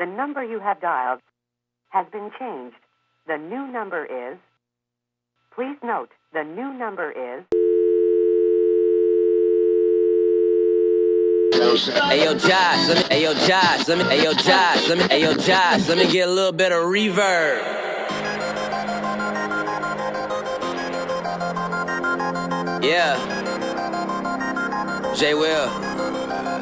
The number you have dialed has been changed. The new number is... Please note, the new number is... Ayo Josh, let me get a little bit of reverb. Yeah. J Will.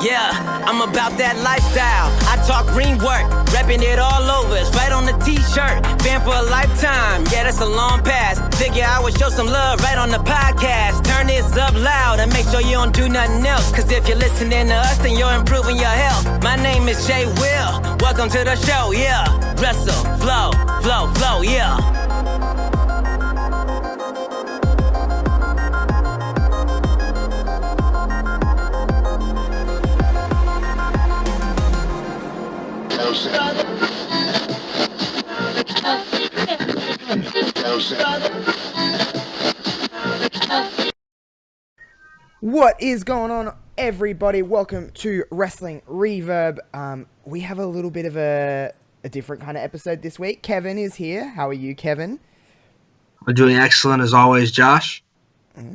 Yeah, I'm about that lifestyle. I talk green work, repping it all over. It's right on the t-shirt. Fan for a lifetime. Yeah, that's a long pass. Figure I would show some love right on the podcast. Turn this up loud and make sure you don't do nothing else. Cause if you're listening to us, then you're improving your health. My name is J Will. Welcome to the show, yeah. Wrestle, flow, yeah. What is going on, everybody? Welcome to Wrestling Reverb. We have a little bit of a different kind of episode this week. Kevin is here. How are you, Kevin? We're doing excellent as always, Josh.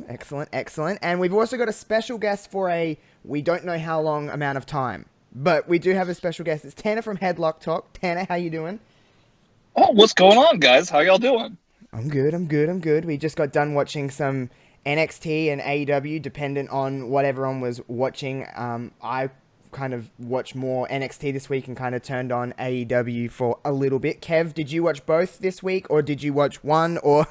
Excellent. And we've also got a special guest for we don't know how long amount of time. But we do have a special guest. It's Tanner from Headlock Talk. Tanner, how you doing? Oh, what's going on, guys? How y'all doing? I'm good. We just got done watching some NXT and AEW, dependent on what everyone was watching. I kind of watched more NXT this week and kind of turned on AEW for a little bit. Kev, did you watch both this week, or did you watch one, or...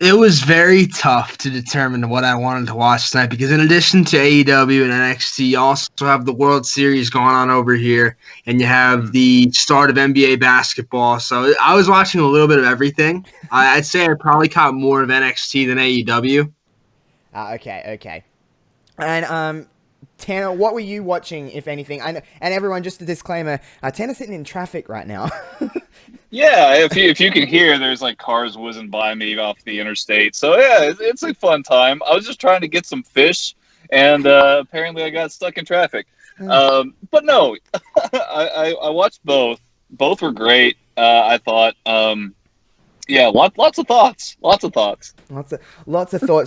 It was very tough to determine what I wanted to watch tonight because in addition to AEW and NXT, you also have the World Series going on over here, and you have the start of NBA basketball. So I was watching a little bit of everything. I'd say I probably caught more of NXT than AEW. Okay. And Tanner, what were you watching, if anything? And everyone, just a disclaimer, Tanner's sitting in traffic right now. Yeah, if you can hear, there's like cars whizzing by me off the interstate. So yeah, it's a fun time. I was just trying to get some fish, and apparently I got stuck in traffic. But no, I watched both. Both were great. I thought. Yeah, lots of thoughts. Lots of thoughts.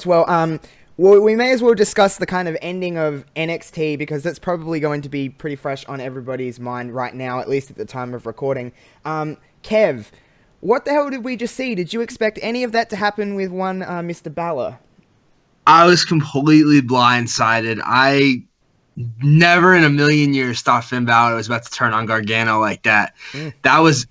Well, we may as well discuss the kind of ending of NXT because that's probably going to be pretty fresh on everybody's mind right now, at least at the time of recording. Kev, what the hell did we just see? Did you expect any of that to happen with one Mr. Balor? I was completely blindsided. I never in a million years thought Finn Balor was about to turn on Gargano like that. That was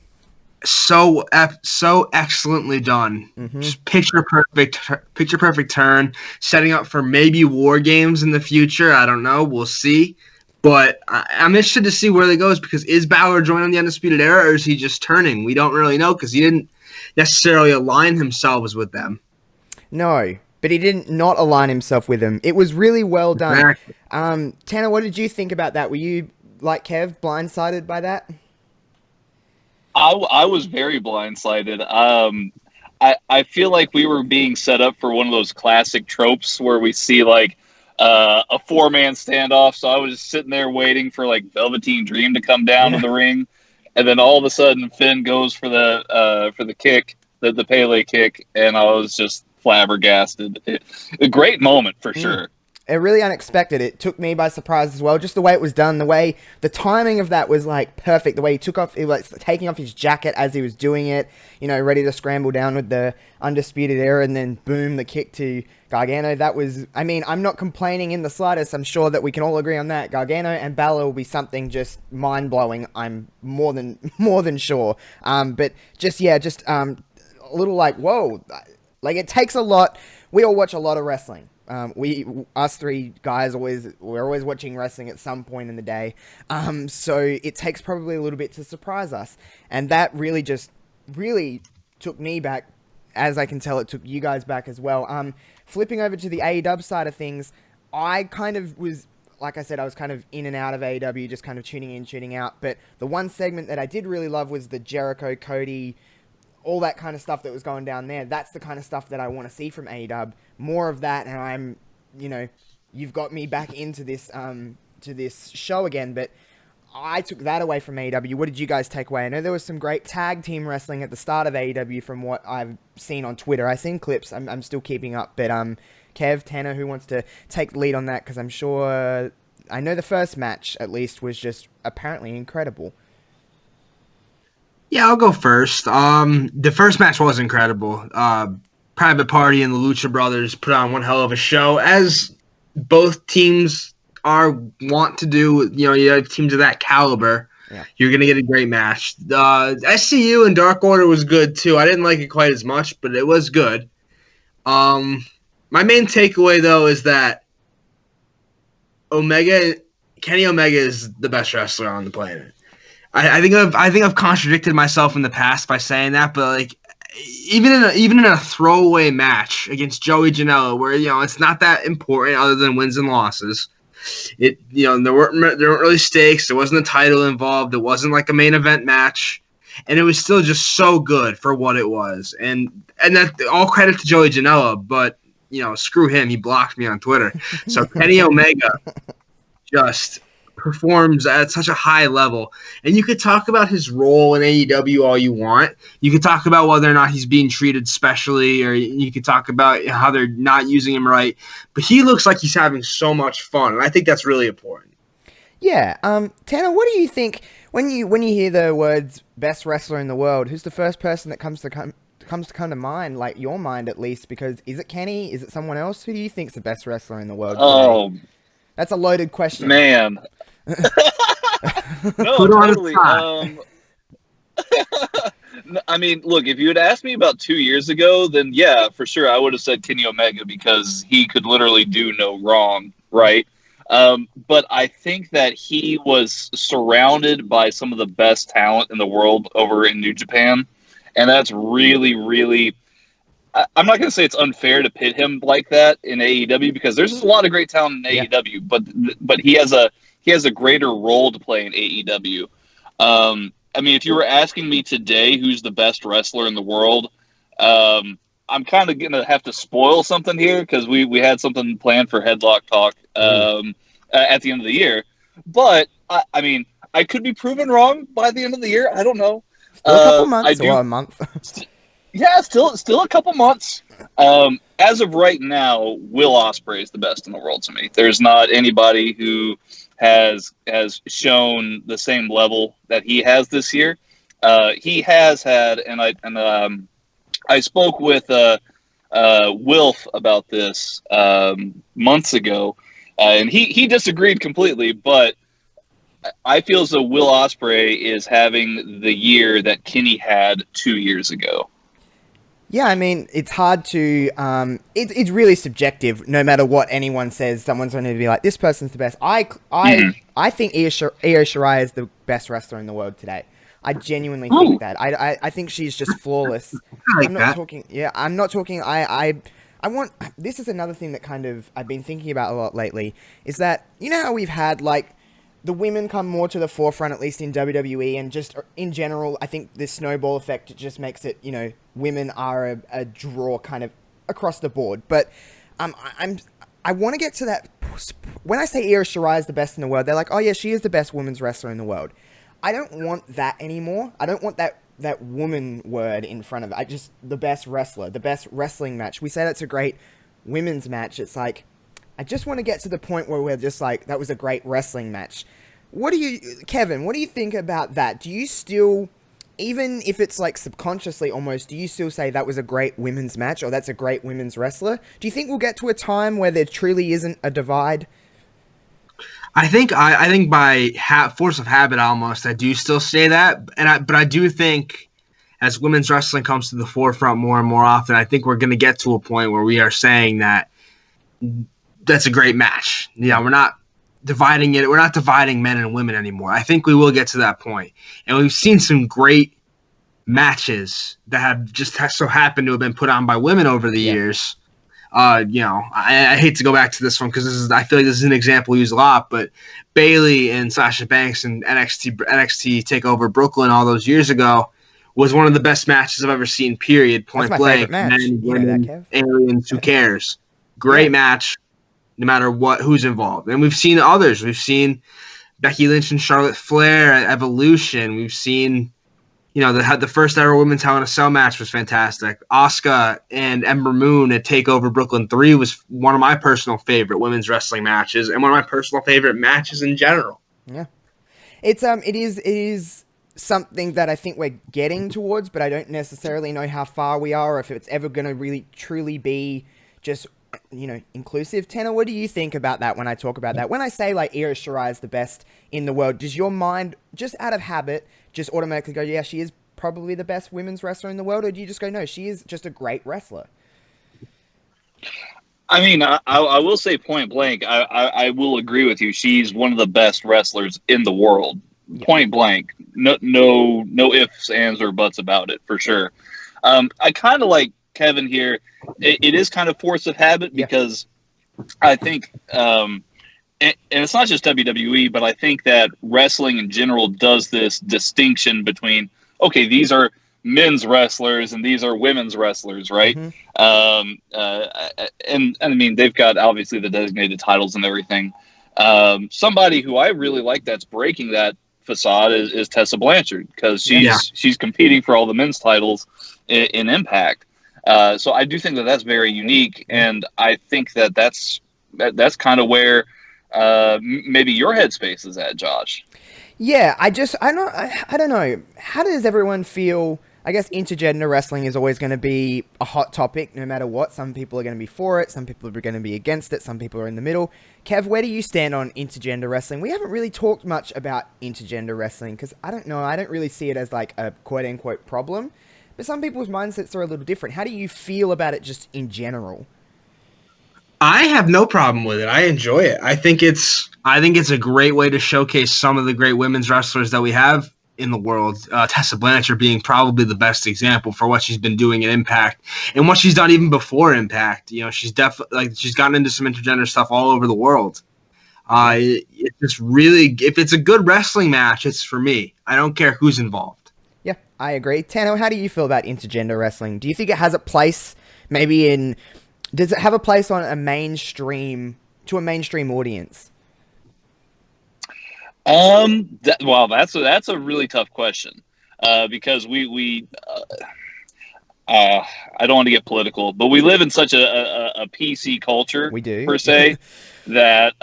so excellently done. Just picture perfect turn, setting up for maybe War Games in the future. I don't know. We'll see. But I'm interested to see where that goes because is Balor joining the Undisputed Era or is he just turning? We don't really know because he didn't necessarily align himself with them. No, but he didn't not align himself with them. It was really well done. Exactly. Tanner, what did you think about that? Were you, like Kev, blindsided by that? I was very blindsided. I feel like we were being set up for one of those classic tropes where we see like a four-man standoff. So I was just sitting there waiting for like Velveteen Dream to come down in the ring, and then all of a sudden Finn goes for the kick, the Pele kick, and I was just flabbergasted. A great moment for sure. Really unexpected. It took me by surprise as well. Just the way it was done, the timing of that was like perfect. The way he was taking off his jacket as he was doing it, ready to scramble down with the Undisputed Era, and then boom, the kick to Gargano. That was, I'm not complaining in the slightest. I'm sure that we can all agree on that. Gargano and Balor will be something just mind blowing. I'm more than sure. But just a little like, whoa, like it takes a lot. We all watch a lot of wrestling. Us three guys we're always watching wrestling at some point in the day. So it takes probably a little bit to surprise us. And that really took me back, as I can tell it took you guys back as well. Flipping over to the AEW side of things, I kind of was, like I said, I was kind of in and out of AEW, just kind of tuning in, tuning out. But the one segment that I did really love was the Jericho, Cody, all that kind of stuff that was going down there. That's the kind of stuff that I want to see from AEW. More of that, and you've got me back into this show again. But I took that away from AEW. What did you guys take away? I know there was some great tag team wrestling at the start of AEW from what I've seen on Twitter. I've seen clips. I'm still keeping up. But Kev, Tanner, who wants to take the lead on that? Because I'm sure... I know the first match, at least, was just apparently incredible. Yeah, I'll go first. The first match was incredible. Private Party and the Lucha Brothers put on one hell of a show, as both teams want to do. You know, you have teams of that caliber. Yeah. You're going to get a great match. SCU and Dark Order was good, too. I didn't like it quite as much, but it was good. My main takeaway, though, is that Kenny Omega is the best wrestler on the planet. I think I've contradicted myself in the past by saying that, but like even in a throwaway match against Joey Janela, where it's not that important other than wins and losses. There weren't really stakes. There wasn't a title involved. It wasn't like a main event match, and it was still just so good for what it was. And that all credit to Joey Janela, but screw him. He blocked me on Twitter. So Kenny Omega just performs at such a high level. And you could talk about his role in AEW all you want. You could talk about whether or not he's being treated specially, or you could talk about how they're not using him right. But he looks like he's having so much fun, and I think that's really important. Yeah. Tanner, what do you think when you hear the words best wrestler in the world? Who's the first person that comes to come to mind, like your mind at least? Because is it Kenny? Is it someone else? Who do you think's the best wrestler in the world today? Oh, that's a loaded question, man. No, totally. I mean, look, if you had asked me about 2 years ago, then yeah, for sure, I would have said Kenny Omega, because he could literally do no wrong, right? But I think that he was surrounded by some of the best talent in the world over in New Japan, and that's really, really... I'm not going to say it's unfair to pit him like that in AEW, because there's a lot of great talent in AEW, but he has a greater role to play in AEW. I mean, if you were asking me today who's the best wrestler in the world, I'm kind of going to have to spoil something here, because we had something planned for Headlock Talk at the end of the year. But, I mean, I could be proven wrong by the end of the year. I don't know. Still a couple months or a month. Yeah, still a couple months. As of right now, Will Ospreay is the best in the world to me. There's not anybody who has shown the same level that he has this year. He has had, and I spoke with Wilf about this months ago, and he disagreed completely. But I feel as though Will Ospreay is having the year that Kenny had 2 years ago. Yeah, I mean, it's hard to... it's really subjective. No matter what anyone says, someone's going to be like, this person's the best. I think Io Shirai is the best wrestler in the world today. I genuinely think that. I think she's just flawless. I'm not talking... Yeah, I'm not talking... I want... This is another thing that kind of I've been thinking about a lot lately, is that, how we've had, like... The women come more to the forefront, at least in WWE, and just in general, I think this snowball effect just makes it, women are a draw kind of across the board. But I want to get to that. When I say Io Shirai is the best in the world, they're like, oh yeah, she is the best women's wrestler in the world. I don't want that anymore. I don't want that woman word in front of it. The best wrestler, the best wrestling match. We say that's a great women's match. It's like, I just want to get to the point where we're just like, that was a great wrestling match. Kevin, what do you think about that? Do you still, even if it's like subconsciously almost, do you still say that was a great women's match, or that's a great women's wrestler? Do you think we'll get to a time where there truly isn't a divide? I think by force of habit almost, I do still say that, but I do think as women's wrestling comes to the forefront more and more often, I think we're going to get to a point where we are saying that that's a great match. We're not dividing it. We're not dividing men and women anymore. I think we will get to that point. And we've seen some great matches that have just so happened to have been put on by women over the years. I hate to go back to this one because I feel like this is an example we use a lot, but Bayley and Sasha Banks and NXT TakeOver Brooklyn all those years ago was one of the best matches I've ever seen, period, point blank. Men, women, aliens, who cares? Great match. No matter who's involved. And we've seen others. We've seen Becky Lynch and Charlotte Flair at Evolution. We've seen, the first ever women's Hell in a Cell match was fantastic. Asuka and Ember Moon at TakeOver Brooklyn 3 was one of my personal favorite women's wrestling matches, and one of my personal favorite matches in general. Yeah. It is something that I think we're getting towards, but I don't necessarily know how far we are, or if it's ever going to really truly be just, inclusive. Tanner, what do you think about that when I talk about that? When I say like Io Shirai is the best in the world, does your mind just out of habit just automatically go, yeah, she is probably the best women's wrestler in the world, or do you just go, no, she is just a great wrestler? I mean, I will say point blank, I will agree with you. She's one of the best wrestlers in the world. Yeah. Point blank. No ifs, ands, or buts about it, for sure. I kind of like Kevin here. It is kind of force of habit, because I think, and it's not just WWE, but I think that wrestling in general does this distinction between, okay, these are men's wrestlers and these are women's wrestlers, right? Mm-hmm. And I mean, they've got obviously the designated titles and everything. Somebody who I really like that's breaking that facade is Tessa Blanchard, because she's competing for all the men's titles in Impact. So I do think that that's very unique, and I think that that's kind of where maybe your headspace is at, Josh. Yeah, I don't know. How does everyone feel? I guess intergender wrestling is always going to be a hot topic no matter what. Some people are going to be for it, some people are going to be against it, some people are in the middle. Kev, where do you stand on intergender wrestling? We haven't really talked much about intergender wrestling because I don't know, I don't really see it as like a quote-unquote problem. But some people's mindsets are a little different. How do you feel about it just in general? I have no problem with it. I enjoy it. I think it's a great way to showcase some of the great women's wrestlers that we have in the world. Tessa Blanchard being probably the best example for what she's been doing in Impact and what she's done even before Impact. She's definitely she's gotten into some intergender stuff all over the world. It's just really, if it's a good wrestling match, it's for me. I don't care who's involved. Yeah, I agree. Tano, how do you feel about intergender wrestling? Do you think it has a place does it have a place on a mainstream audience? That's a really tough question, because we I don't want to get political, but we live in such a PC culture, we do, per se, that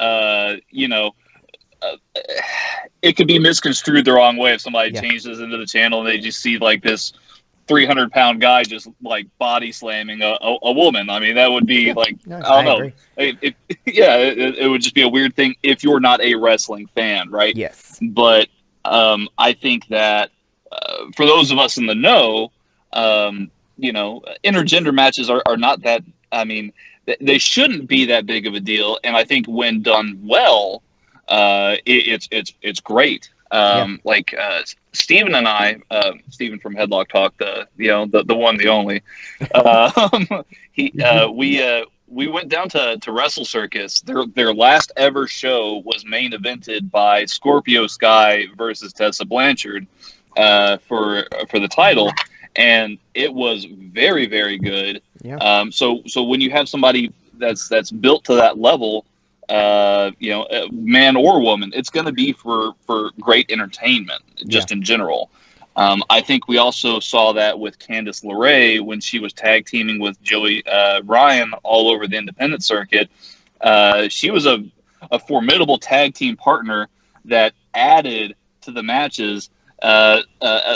it could be misconstrued the wrong way if somebody changes into the channel and they just see like this 300-pound guy just like body slamming a woman. I mean, that would be like, I don't know. It would just be a weird thing if you're not a wrestling fan, right? Yes. But I think that for those of us in the know, intergender matches are not that. I mean, they shouldn't be that big of a deal. And I think when done well, it's great. Like Steven and I, Steven from Headlock Talk, the one, the only, we went down to Wrestle Circus. Their last ever show was main evented by Scorpio Sky versus Tessa Blanchard, for the title. And it was very, very good. Yeah. So when you have somebody that's built to that level, man or woman, it's going to be for great entertainment, just in general. I think we also saw that with Candice LeRae when she was tag teaming with Joey Ryan all over the independent circuit. She was a formidable tag team partner that added to the matches a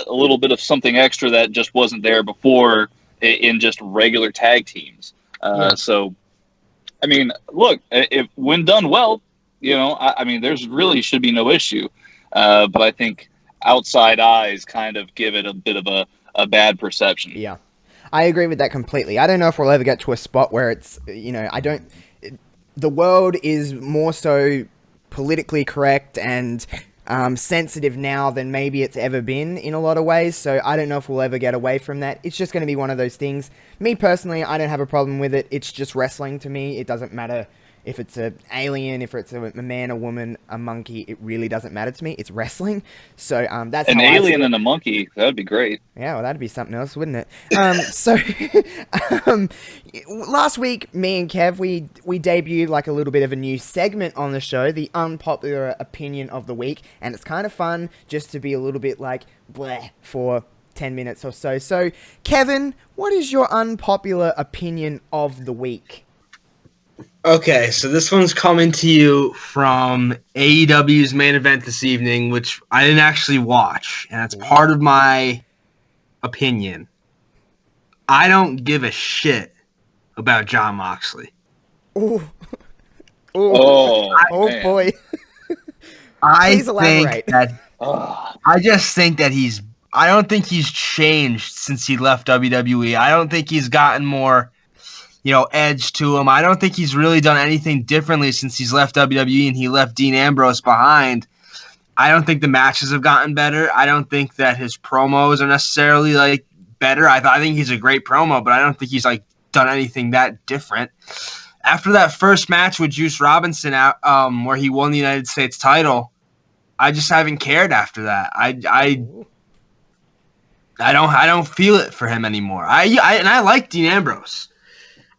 little bit of something extra that just wasn't there before in just regular tag teams. So, I mean, look, if when done well, I mean, there's really should be no issue. But I think outside eyes kind of give it a bit of a bad perception. Yeah, I agree with that completely. I don't know if we'll ever get to a spot where it's, the world is more so politically correct and sensitive now than maybe it's ever been in a lot of ways. So I don't know if we'll ever get away from that. It's just going to be one of those things. Me personally, I don't have a problem with it. It's just wrestling to me. It doesn't matter if it's an alien, if it's a man, a woman, a monkey, it really doesn't matter to me. It's wrestling. So that's An how I alien feel. and a monkey, that'd be great. Yeah, well, that'd be something else, wouldn't it? Last week, me and Kev, we debuted like a little bit of a new segment on the show, the unpopular opinion of the week, and it's kind of fun just to be a little bit like bleh for 10 minutes or so. So, Kevin, what is your unpopular opinion of the week? Okay, so this one's coming to you from AEW's main event this evening, which I didn't actually watch, and it's part of my opinion. I don't give a shit about Jon Moxley. Ooh. Ooh. Oh, man. Boy. I just think that I don't think he's changed since he left WWE. I don't think he's gotten more, edge to him. I don't think he's really done anything differently since he's left WWE and he left Dean Ambrose behind. I don't think the matches have gotten better. I don't think that his promos are necessarily like better. I think he's a great promo, but I don't think he's like done anything that different. After that first match with Juice Robinson where he won the United States title, I just haven't cared after that. I don't feel it for him anymore. I like Dean Ambrose.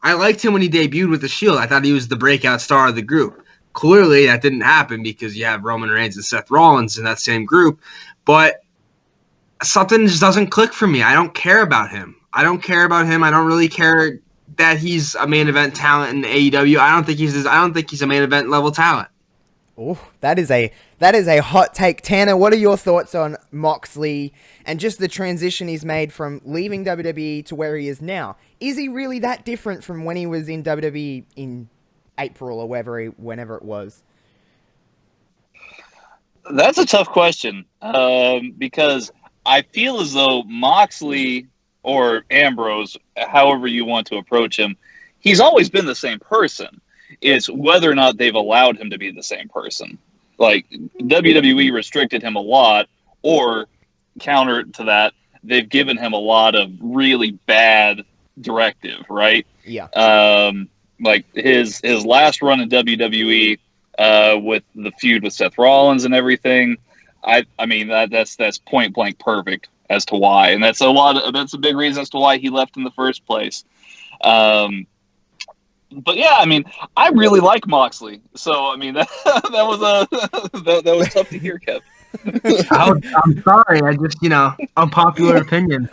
I liked him when he debuted with the Shield. I thought he was the breakout star of the group. Clearly, that didn't happen because you have Roman Reigns and Seth Rollins in that same group. But something just doesn't click for me. I don't care about him. I don't really care that he's a main event talent in AEW. I don't think he's a main event level talent. Oh, that is a hot take. Tanner, what are your thoughts on Moxley and just the transition he's made from leaving WWE to where he is now? Is he really that different from when he was in WWE in April or whenever it was? That's a tough question because I feel as though Moxley or Ambrose, however you want to approach him, he's always been the same person. It's whether or not they've allowed him to be the same person. Like, WWE restricted him a lot, or counter to that, they've given him a lot of really bad directive, right? Yeah. Like his last run in WWE with the feud with Seth Rollins and everything, I mean that's point blank perfect as to why, and that's a big reason as to why he left in the first place. But yeah, I mean, I really like Moxley, so I mean that was tough to hear, Kev. I'm sorry, I just unpopular opinion.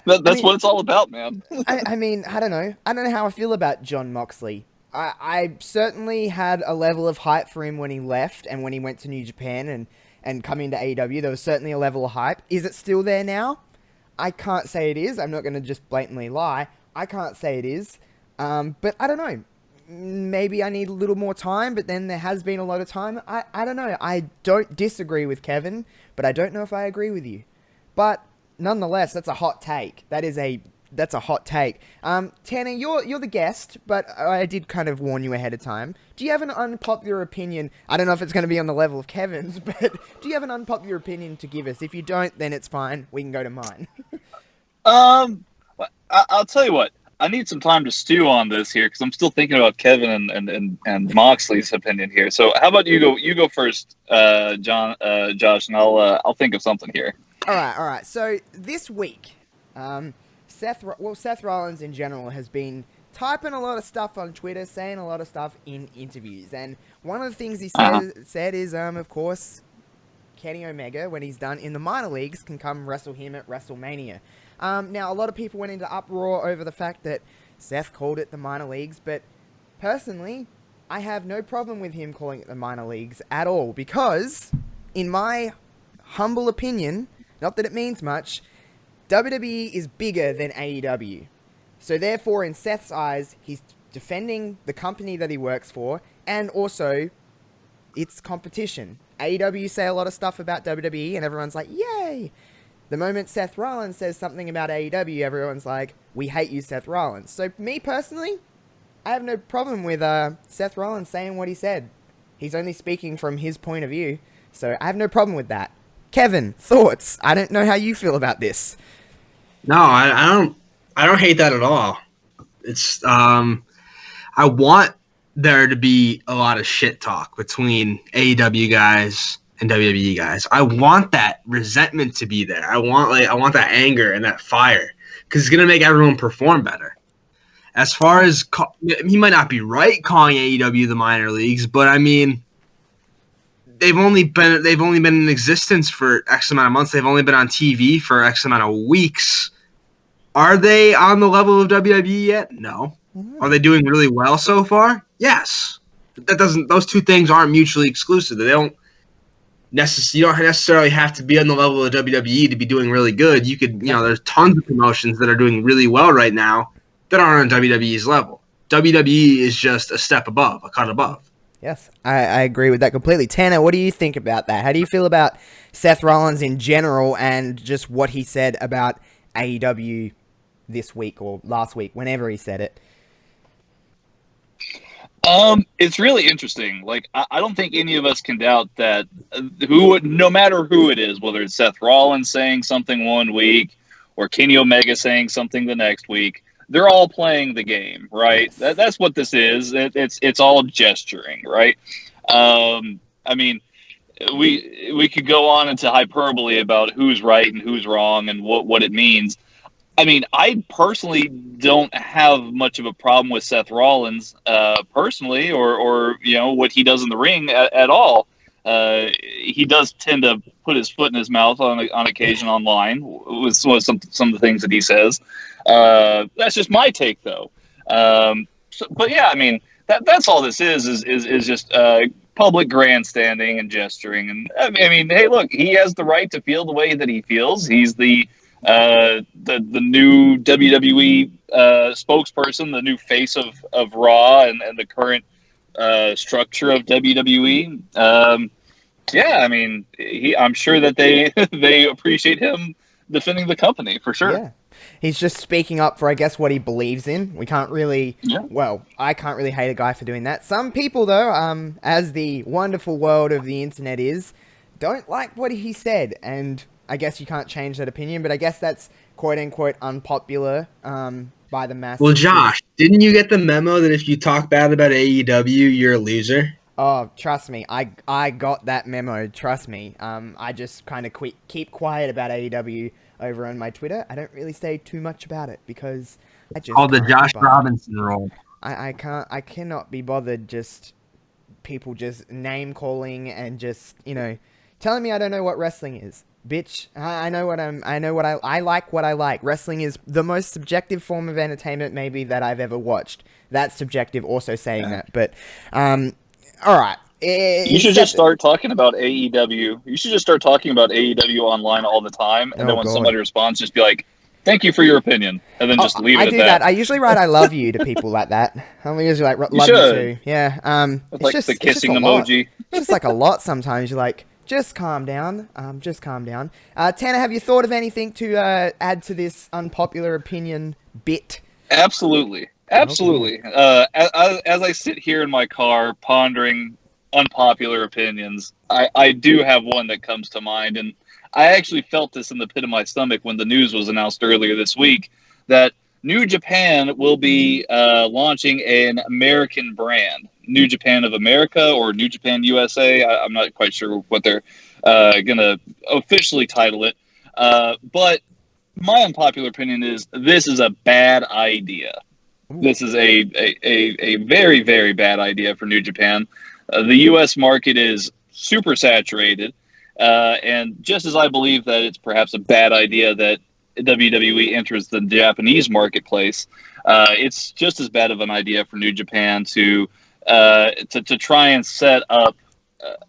That's what it's all about, man. I mean, I don't know how I feel about Jon Moxley. I certainly had a level of hype for him when he left and when he went to New Japan and coming to AEW. There was certainly a level of hype. Is it still there now? I can't say it is. I'm not going to just blatantly lie. I can't say it is. But I don't know. Maybe I need a little more time, but then there has been a lot of time. I don't know. I don't disagree with Kevin, but I don't know if I agree with you. But nonetheless, that's a hot take. That's a hot take. Tanner, you're the guest, but I did kind of warn you ahead of time. Do you have an unpopular opinion? I don't know if it's going to be on the level of Kevin's, but do you have an unpopular opinion to give us? If you don't, then it's fine. We can go to mine. I'll tell you what. I need some time to stew on this here because I'm still thinking about Kevin and Moxley's opinion here. So how about you go? You go first, Josh, and I'll think of something here. All right. So this week, Seth Rollins in general has been typing a lot of stuff on Twitter, saying a lot of stuff in interviews, and one of the things he said is, of course, Kenny Omega, when he's done in the minor leagues, can come wrestle him at WrestleMania. Now, a lot of people went into uproar over the fact that Seth called it the minor leagues, but personally, I have no problem with him calling it the minor leagues at all, because, in my humble opinion, not that it means much, WWE is bigger than AEW. So therefore, in Seth's eyes, he's defending the company that he works for, and also, it's competition. AEW say a lot of stuff about WWE, and everyone's like, yay! The moment Seth Rollins says something about AEW, everyone's like, we hate you, Seth Rollins. So me personally, I have no problem with Seth Rollins saying what he said. He's only speaking from his point of view, so I have no problem with that. Kevin, thoughts? I don't know how you feel about this. No, I don't hate that at all. It's I want there to be a lot of shit talk between AEW guys and WWE guys. I want that resentment to be there. I want that anger and that fire because it's gonna make everyone perform better. As far as he might not be right calling AEW the minor leagues, but I mean, they've only been in existence for X amount of months. They've only been on TV for X amount of weeks. Are they on the level of WWE yet? No. Are they doing really well so far? Yes. Those two things aren't mutually exclusive. You don't necessarily have to be on the level of WWE to be doing really good. You could, there's tons of promotions that are doing really well right now that aren't on WWE's level. WWE is just a step above, a cut above. Yes, I agree with that completely. Tanner, what do you think about that? How do you feel about Seth Rollins in general and just what he said about AEW this week or last week, whenever he said it? It's really interesting. Like, I don't think any of us can doubt that no matter who it is, whether it's Seth Rollins saying something one week or Kenny Omega saying something the next week, they're all playing the game, right? That's what this is. It's all gesturing, right? I mean, we could go on into hyperbole about who's right and who's wrong and what it means. I mean, I personally don't have much of a problem with Seth Rollins personally, or what he does in the ring at all. He does tend to put his foot in his mouth on occasion online with some of the things that he says. That's just my take, though. But yeah, I mean, that's all this is just public grandstanding and gesturing. And I mean, hey, look, he has the right to feel the way that he feels. He's the new WWE spokesperson, the new face of Raw and the current structure of WWE. Yeah, I mean, I'm sure that they appreciate him defending the company for sure. Yeah. He's just speaking up for, I guess, what he believes in. We can't really, I can't really hate a guy for doing that. Some people, though, as the wonderful world of the internet is, don't like what he said, and I guess you can't change that opinion, but I guess that's quote-unquote unpopular by the masses. Well, Josh, didn't you get the memo that if you talk bad about AEW, you're a loser? Oh, trust me, I got that memo, trust me. I just kind of keep quiet about AEW over on my Twitter. I don't really say too much about it because I just called the Josh Robinson role. I cannot be bothered just people just name calling and just, telling me I don't know what wrestling is. Bitch, I like what I like. Wrestling is the most subjective form of entertainment maybe that I've ever watched. That's subjective also saying that, but all right. You should just start talking about AEW. You should just start talking about AEW online all the time, and then when somebody responds, just be like, "Thank you for your opinion," and then just leave it at that. I do that. I usually write "I love you" to people like that. I'm usually like, "Love you too." Yeah. It's like just the kissing emoji. It's just like a lot sometimes. You're like, just calm down. Just calm down. Tanner, have you thought of anything to add to this unpopular opinion bit? Absolutely. As I sit here in my car pondering unpopular opinions, I do have one that comes to mind, and I actually felt this in the pit of my stomach when the news was announced earlier this week that New Japan will be launching an American brand, New Japan of America or New Japan USA. I'm not quite sure what they're going to officially title it, but my unpopular opinion is this is a bad idea. This is a very, very bad idea for New Japan. The U.S. market is super saturated, and just as I believe that it's perhaps a bad idea that WWE enters the Japanese marketplace, it's just as bad of an idea for New Japan to try and set up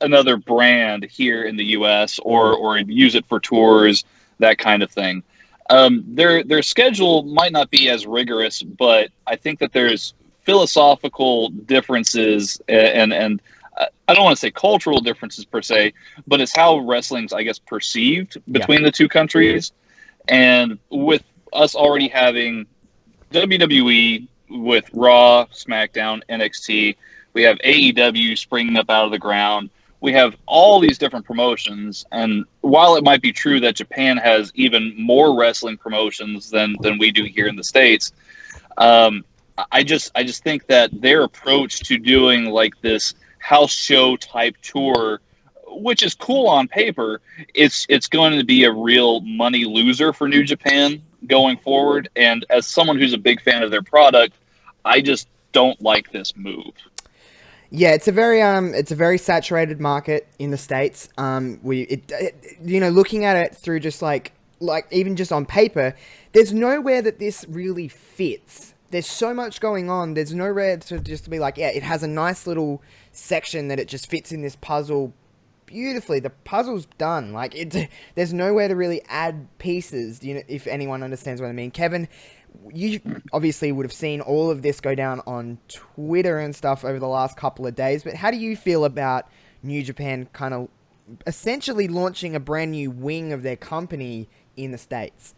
another brand here in the U.S. or use it for tours, that kind of thing. Their schedule might not be as rigorous, but I think that there's philosophical differences and I don't want to say cultural differences per se, but it's how wrestling's, I guess, perceived between the two countries. And with us already having WWE with Raw, SmackDown, NXT, we have AEW springing up out of the ground. We have all these different promotions, and while it might be true that Japan has even more wrestling promotions than we do here in the States, I just think that their approach to doing like this house show type tour, which is cool on paper, it's going to be a real money loser for New Japan going forward. And as someone who's a big fan of their product, I just don't like this move. Yeah, it's a very saturated market in the States. Looking at it through just like even just on paper, there's nowhere that this really fits. There's so much going on. There's nowhere to just be like, yeah, it has a nice little section that it just fits in this puzzle beautifully. The puzzle's done. Like there's nowhere to really add pieces. If anyone understands what I mean, Kevin. You obviously would have seen all of this go down on Twitter and stuff over the last couple of days, but how do you feel about New Japan kind of essentially launching a brand new wing of their company in the States?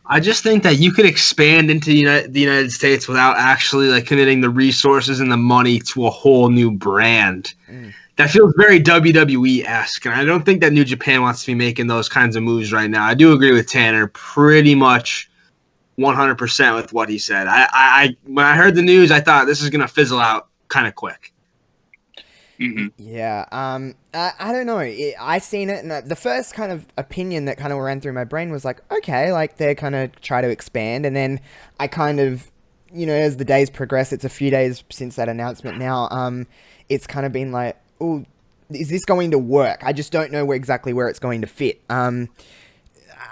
I just think that you could expand into the United States without actually like committing the resources and the money to a whole new brand. That feels very WWE-esque, and I don't think that New Japan wants to be making those kinds of moves right now. I do agree with Tanner pretty much 100% with what he said. I when I heard the news, I thought this is going to fizzle out kind of quick. Mm-hmm. Yeah. I don't know. I seen it, and the first kind of opinion that kind of ran through my brain was like, okay, like they're kind of try to expand, and then I kind of, as the days progress, it's a few days since that announcement now. It's kind of been like, oh, is this going to work? I just don't know exactly where it's going to fit.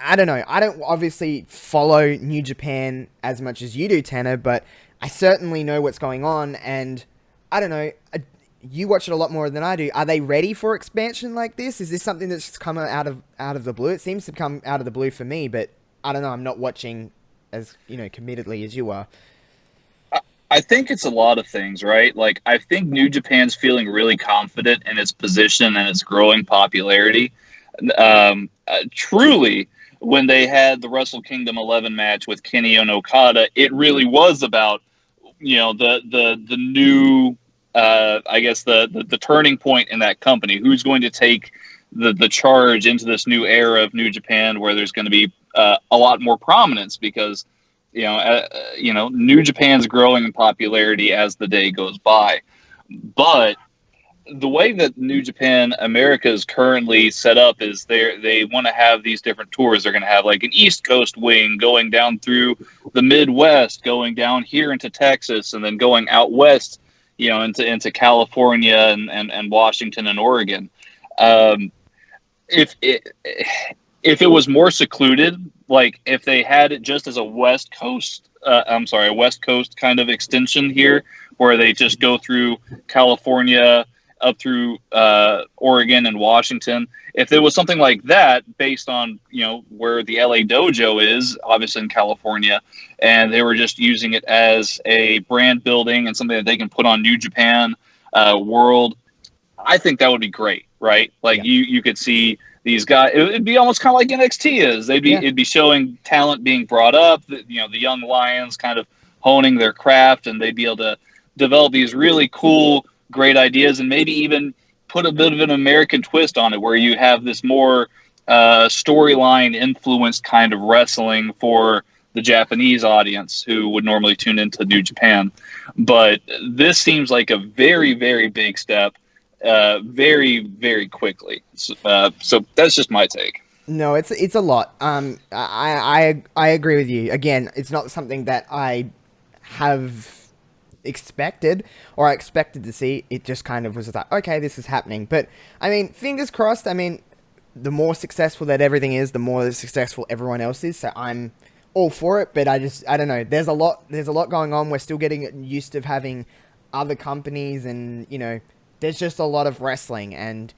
I don't know. I don't obviously follow New Japan as much as you do, Tanner, but I certainly know what's going on, and I don't know. You watch it a lot more than I do. Are they ready for expansion like this? Is this something that's just come out of the blue? It seems to come out of the blue for me, but I don't know. I'm not watching as committedly as you are. I think it's a lot of things, right? Like, I think New Japan's feeling really confident in its position and its growing popularity. Truly, when they had the Wrestle Kingdom 11 match with Kenny and Okada, it really was about, the new, I guess the turning point in that company. Who's going to take the charge into this new era of New Japan, where there's going to be a lot more prominence because, New Japan's growing in popularity as the day goes by. But the way that New Japan America is currently set up is they want to have these different tours. They're going to have like an East Coast wing going down through the Midwest, going down here into Texas, and then going out west, into California and Washington and Oregon. If it was more secluded, like if they had it just as a West Coast kind of extension here, where they just go through California up through Oregon and Washington. If there was something like that based on, where the LA Dojo is, obviously in California, and they were just using it as a brand building and something that they can put on New Japan World, I think that would be great, right? Like you could see these guys, it'd be almost kind of like NXT is. It'd be showing talent being brought up, the young lions kind of honing their craft, and they'd be able to develop these really cool, great ideas, and maybe even put a bit of an American twist on it, where you have this more storyline influenced kind of wrestling for the Japanese audience who would normally tune into New Japan. But this seems like a very, very big step, very, very quickly. So that's just my take. No, it's a lot. I agree with you. Again, it's not something that I have expected or I expected to see. It just kind of was like, okay, this is happening. But I mean, fingers crossed. I mean, the more successful that everything is, the more successful everyone else is. So I'm all for it. But I don't know. There's a lot going on. We're still getting used to having other companies, and there's just a lot of wrestling, and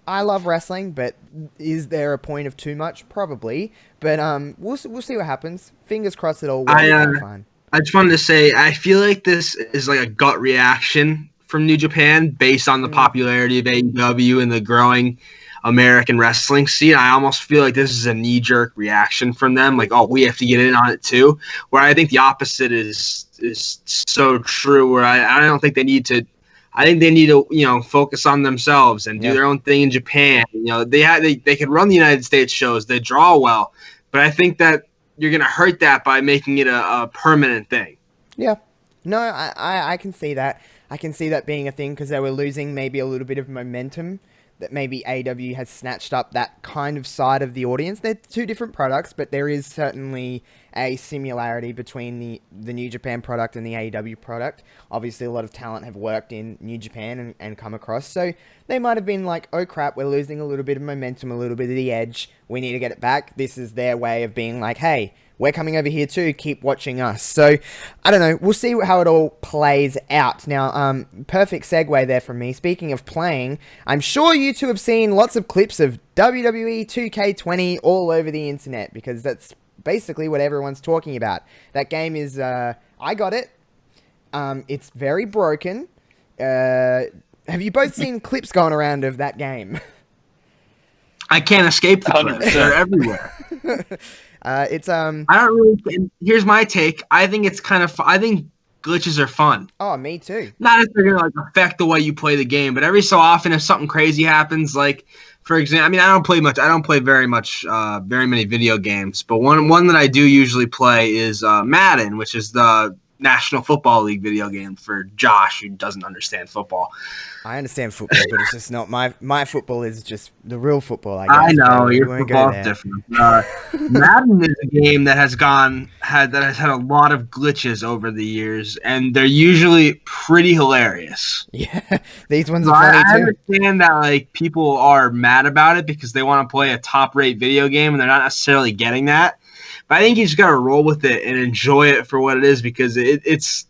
I love wrestling, but is there a point of too much? Probably. But we'll see what happens. Fingers crossed it all works out fine. I just wanted to say, I feel like this is like a gut reaction from New Japan based on the popularity of AEW and the growing American wrestling scene. I almost feel like this is a knee-jerk reaction from them, like, oh, we have to get in on it too. Where I think the opposite is so true. Where I don't think they need to. I think they need to focus on themselves and do their own thing in Japan. They could run the United States shows. They draw well, but I think that you're going to hurt that by making it a permanent thing. Yeah. No, I can see that. I can see that being a thing because they were losing maybe a little bit of momentum, that maybe AEW has snatched up that kind of side of the audience. They're two different products, but there is certainly a similarity between the New Japan product and the AEW product. Obviously, a lot of talent have worked in New Japan and come across, so they might have been like, oh crap, we're losing a little bit of momentum, a little bit of the edge. We need to get it back. This is their way of being like, hey, we're coming over here too, keep watching us. So, I don't know, we'll see how it all plays out. Now, perfect segue there from me. Speaking of playing, I'm sure you two have seen lots of clips of WWE 2K20 all over the internet, because that's basically what everyone's talking about. That game is, I got it. It's very broken. Have you both seen clips going around of that game? I can't escape the clips. They're everywhere. It's I don't really. Here's my take. I think it's kind of. I think glitches are fun. Oh, me too. Not if they're gonna like affect the way you play the game, but every so often, if something crazy happens, like for example, I mean, I don't play much. I don't play very many video games. But one that I do usually play is Madden, which is the National Football League video game for Josh, who doesn't understand football. I understand football, but it's just not my football is just the real football, I guess. I know, your your football's different. Madden is a game that has had a lot of glitches over the years, and they're usually pretty hilarious. Yeah, these ones are funny I too. understand that like people are mad about it because they want to play a top-rate video game and they're not necessarily getting that. But I think you just got to roll with it and enjoy it for what it is, because it's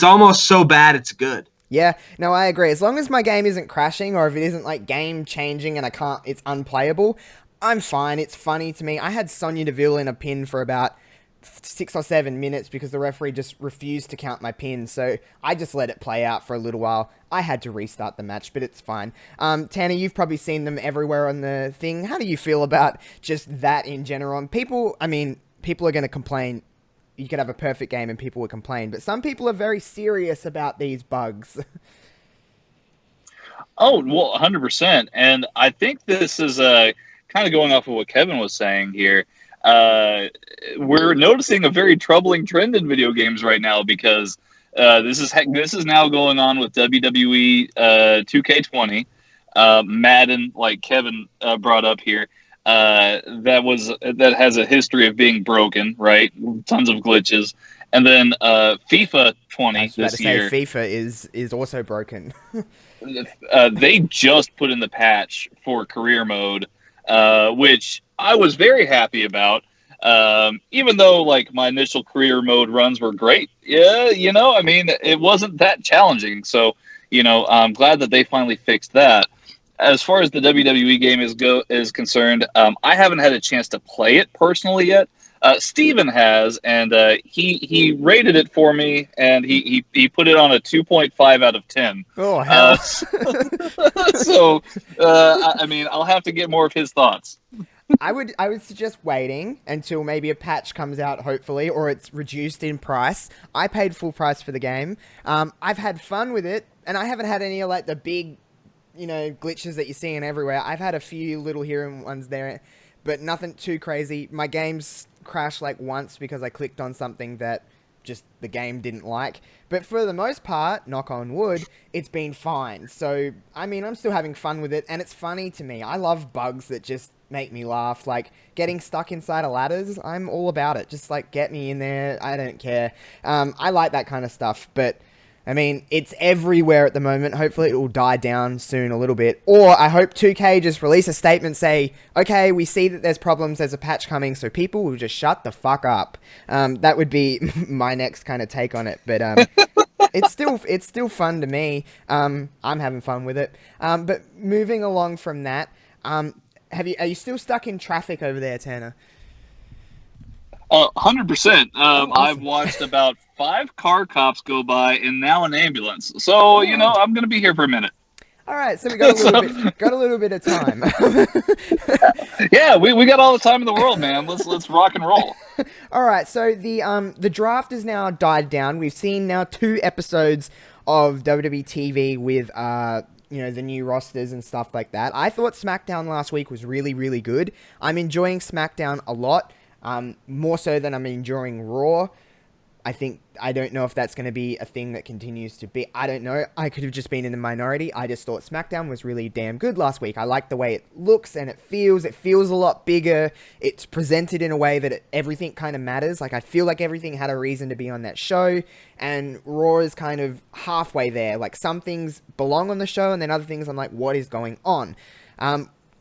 almost so bad it's good. Yeah, no, I agree. As long as my game isn't crashing, or if it isn't like game changing and it's unplayable, I'm fine. It's funny to me. I had Sonya Deville in a pin for about 6 or 7 minutes because the referee just refused to count my pin, so I just let it play out for a little while. I had to restart the match, but it's fine. Tanner, you've probably seen them everywhere on the thing. How do you feel about just that in general? And people are going to complain. You could have a perfect game and people would complain, but some people are very serious about these bugs. Oh, well, 100%. And I think this is kind of going off of what Kevin was saying here. We're noticing a very troubling trend in video games right now, because this is now going on with WWE 2K20, Madden, like Kevin brought up here. That has a history of being broken, right? Tons of glitches, and then FIFA 20 this year. FIFA is also broken. They just put in the patch for career mode, which I was very happy about. Even though like my initial career mode runs were great, yeah, I mean, it wasn't that challenging. So, I'm glad that they finally fixed that. As far as the WWE game is concerned, I haven't had a chance to play it personally yet. Steven has, and he rated it for me, and he put it on a 2.5 out of 10. Oh, hell. So, I mean, I'll have to get more of his thoughts. I would suggest waiting until maybe a patch comes out, hopefully, or it's reduced in price. I paid full price for the game. I've had fun with it, and I haven't had any of like the big glitches that you're seeing everywhere. I've had a few little here and ones there, but nothing too crazy. My game's crashed like once because I clicked on something that just the game didn't like. But for the most part, knock on wood, it's been fine. So, I mean, I'm still having fun with it, and it's funny to me. I love bugs that just make me laugh. Like, getting stuck inside of ladders, I'm all about it. Just, like, get me in there. I don't care. I like that kind of stuff, but I mean, it's everywhere at the moment. Hopefully it will die down soon a little bit. Or I hope 2K just release a statement, say, okay, we see that there's problems, there's a patch coming, so people will just shut the fuck up. That would be my next kind of take on it. But it's still fun to me. I'm having fun with it. But moving along from that, are you still stuck in traffic over there, Tanner? 100%. Awesome. I've watched about 5 car cops go by and now an ambulance. So, I'm going to be here for a minute. All right, so we got a little bit of time. Yeah, we got all the time in the world, man. Let's rock and roll. All right, so the draft has now died down. We've seen now 2 episodes of WWE TV with the new rosters and stuff like that. I thought SmackDown last week was really, really good. I'm enjoying SmackDown a lot. More so than I'm enjoying Raw. I don't know if that's going to be a thing that continues to be. I don't know. I could have just been in the minority. I just thought SmackDown was really damn good last week. I like the way it looks and it feels. It feels a lot bigger. It's presented in a way that everything kind of matters. Like, I feel like everything had a reason to be on that show, and Raw is kind of halfway there. Like, some things belong on the show, and then other things I'm like, what is going on?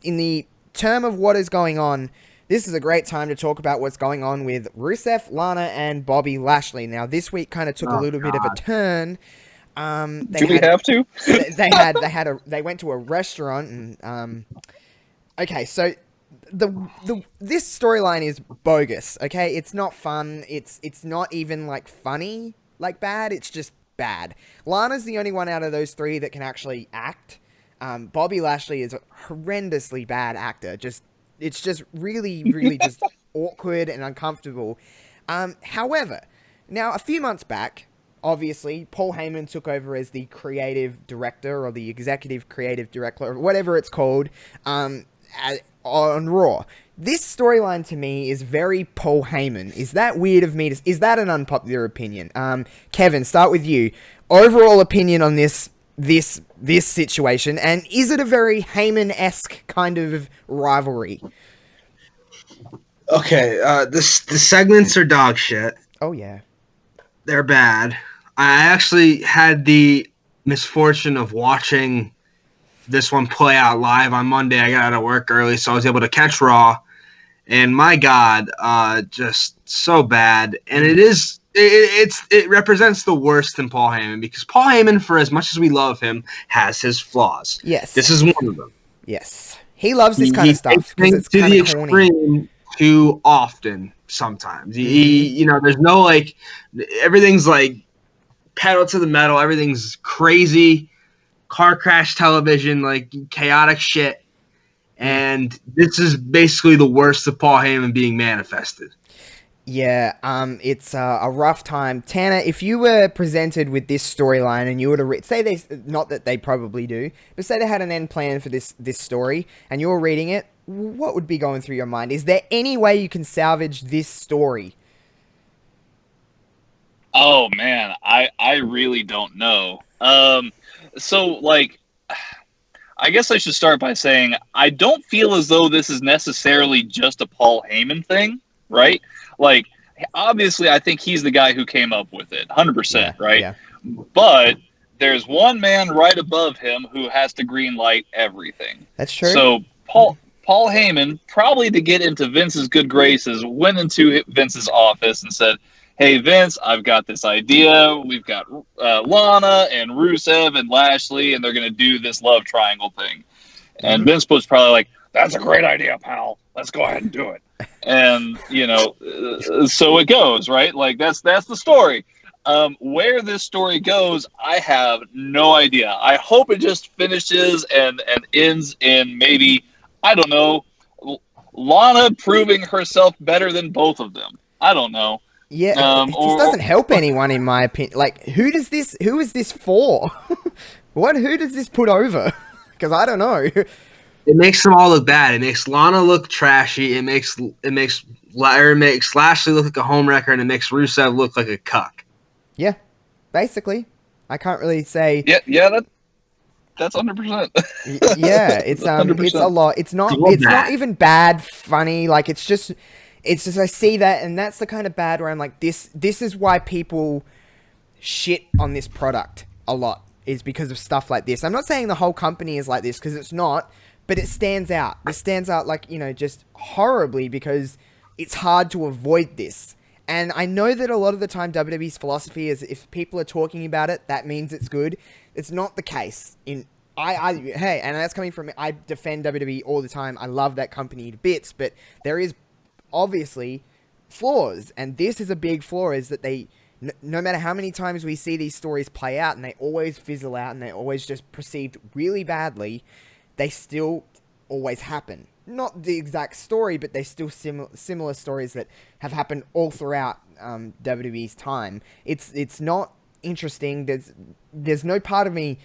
In the term of what is going on, this is a great time to talk about what's going on with Rusev, Lana, and Bobby Lashley. Now, this week kind of took a little bit of a turn. Do we have to? They went to a restaurant and okay, so this storyline is bogus. Okay, it's not fun. It's not even like funny, like bad. It's just bad. Lana's the only one out of those three that can actually act. Bobby Lashley is a horrendously bad actor. It's just really, really just awkward and uncomfortable. However, now a few months back, obviously, Paul Heyman took over as the creative director or the executive creative director, or whatever it's called, on Raw. This storyline to me is very Paul Heyman. Is that weird of me? Is that an unpopular opinion? Kevin, start with you. Overall opinion on this situation, and is it a very Heyman-esque kind of rivalry? Okay, the segments are dog shit. Oh yeah, they're bad. I actually had the misfortune of watching this one play out live on Monday. I got out of work early, so I was able to catch Raw, and my God, just so bad. And it represents the worst in Paul Heyman, because Paul Heyman, for as much as we love him, has his flaws. Yes. This is one of them. Yes. He loves this kind of stuff because it's to kind the of corny. extreme too often sometimes. There's no, like, everything's like pedal to the metal. Everything's crazy. Car crash television, like chaotic shit. And this is basically the worst of Paul Heyman being manifested. Yeah, it's a rough time. Tanner, if you were presented with this storyline and you were to say they, not that they probably do, but say they had an end plan for this story and you were reading it, what would be going through your mind? Is there any way you can salvage this story? Oh man, I really don't know. So like, I guess I should start by saying I don't feel as though this is necessarily just a Paul Heyman thing, right? Like, obviously, I think he's the guy who came up with it, 100%, right? Yeah. But there's one man right above him who has to green light everything. That's true. So Paul Heyman, probably to get into Vince's good graces, went into Vince's office and said, "Hey, Vince, I've got this idea. We've got Lana and Rusev and Lashley, and they're going to do this love triangle thing." And Vince was probably like, "That's a great idea, pal. Let's go ahead and do it." And, so it goes, right? Like, that's the story. Where this story goes, I have no idea. I hope it just finishes and ends in maybe, I don't know, Lana proving herself better than both of them. I don't know. Yeah, it just doesn't help anyone, in my opinion. Like, who is this for? Who does this put over? Because I don't know. It makes them all look bad. It makes Lana look trashy. It makes Lashley look like a homewrecker, and it makes Rusev look like a cuck. Yeah, basically. I can't really say. Yeah, that's 100%. Yeah, it's 100%. It's a lot. It's not even bad, funny. Like, it's just I see that, and that's the kind of bad where I'm like, this is why people shit on this product a lot, is because of stuff like this. I'm not saying the whole company is like this, because it's not. But it stands out. This stands out like, just horribly, because it's hard to avoid this. And I know that a lot of the time WWE's philosophy is if people are talking about it, that means it's good. It's not the case. Hey, and that's coming from me. I defend WWE all the time. I love that company to bits, but there is obviously flaws. And this is a big flaw, is that they, no matter how many times we see these stories play out, and they always fizzle out and they're always just perceived really badly, they still always happen. Not the exact story, but they still similar stories that have happened all throughout WWE's time. It's not interesting. There's no part of me,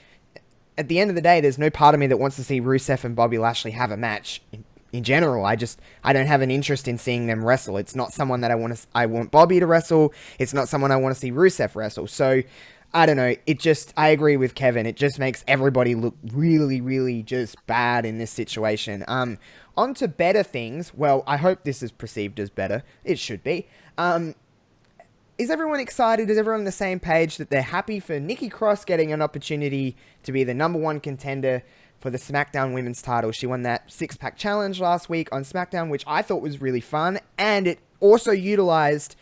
at the end of the day, there's no part of me that wants to see Rusev and Bobby Lashley have a match in general. I don't have an interest in seeing them wrestle. It's not someone that I want Bobby to wrestle. It's not someone I want to see Rusev wrestle. So, I don't know. I agree with Kevin. It just makes everybody look really, really just bad in this situation. On to better things. Well, I hope this is perceived as better. It should be. Is everyone excited? Is everyone on the same page that they're happy for Nikki Cross getting an opportunity to be the number one contender for the SmackDown Women's title? She won that six-pack challenge last week on SmackDown, which I thought was really fun, and it also utilized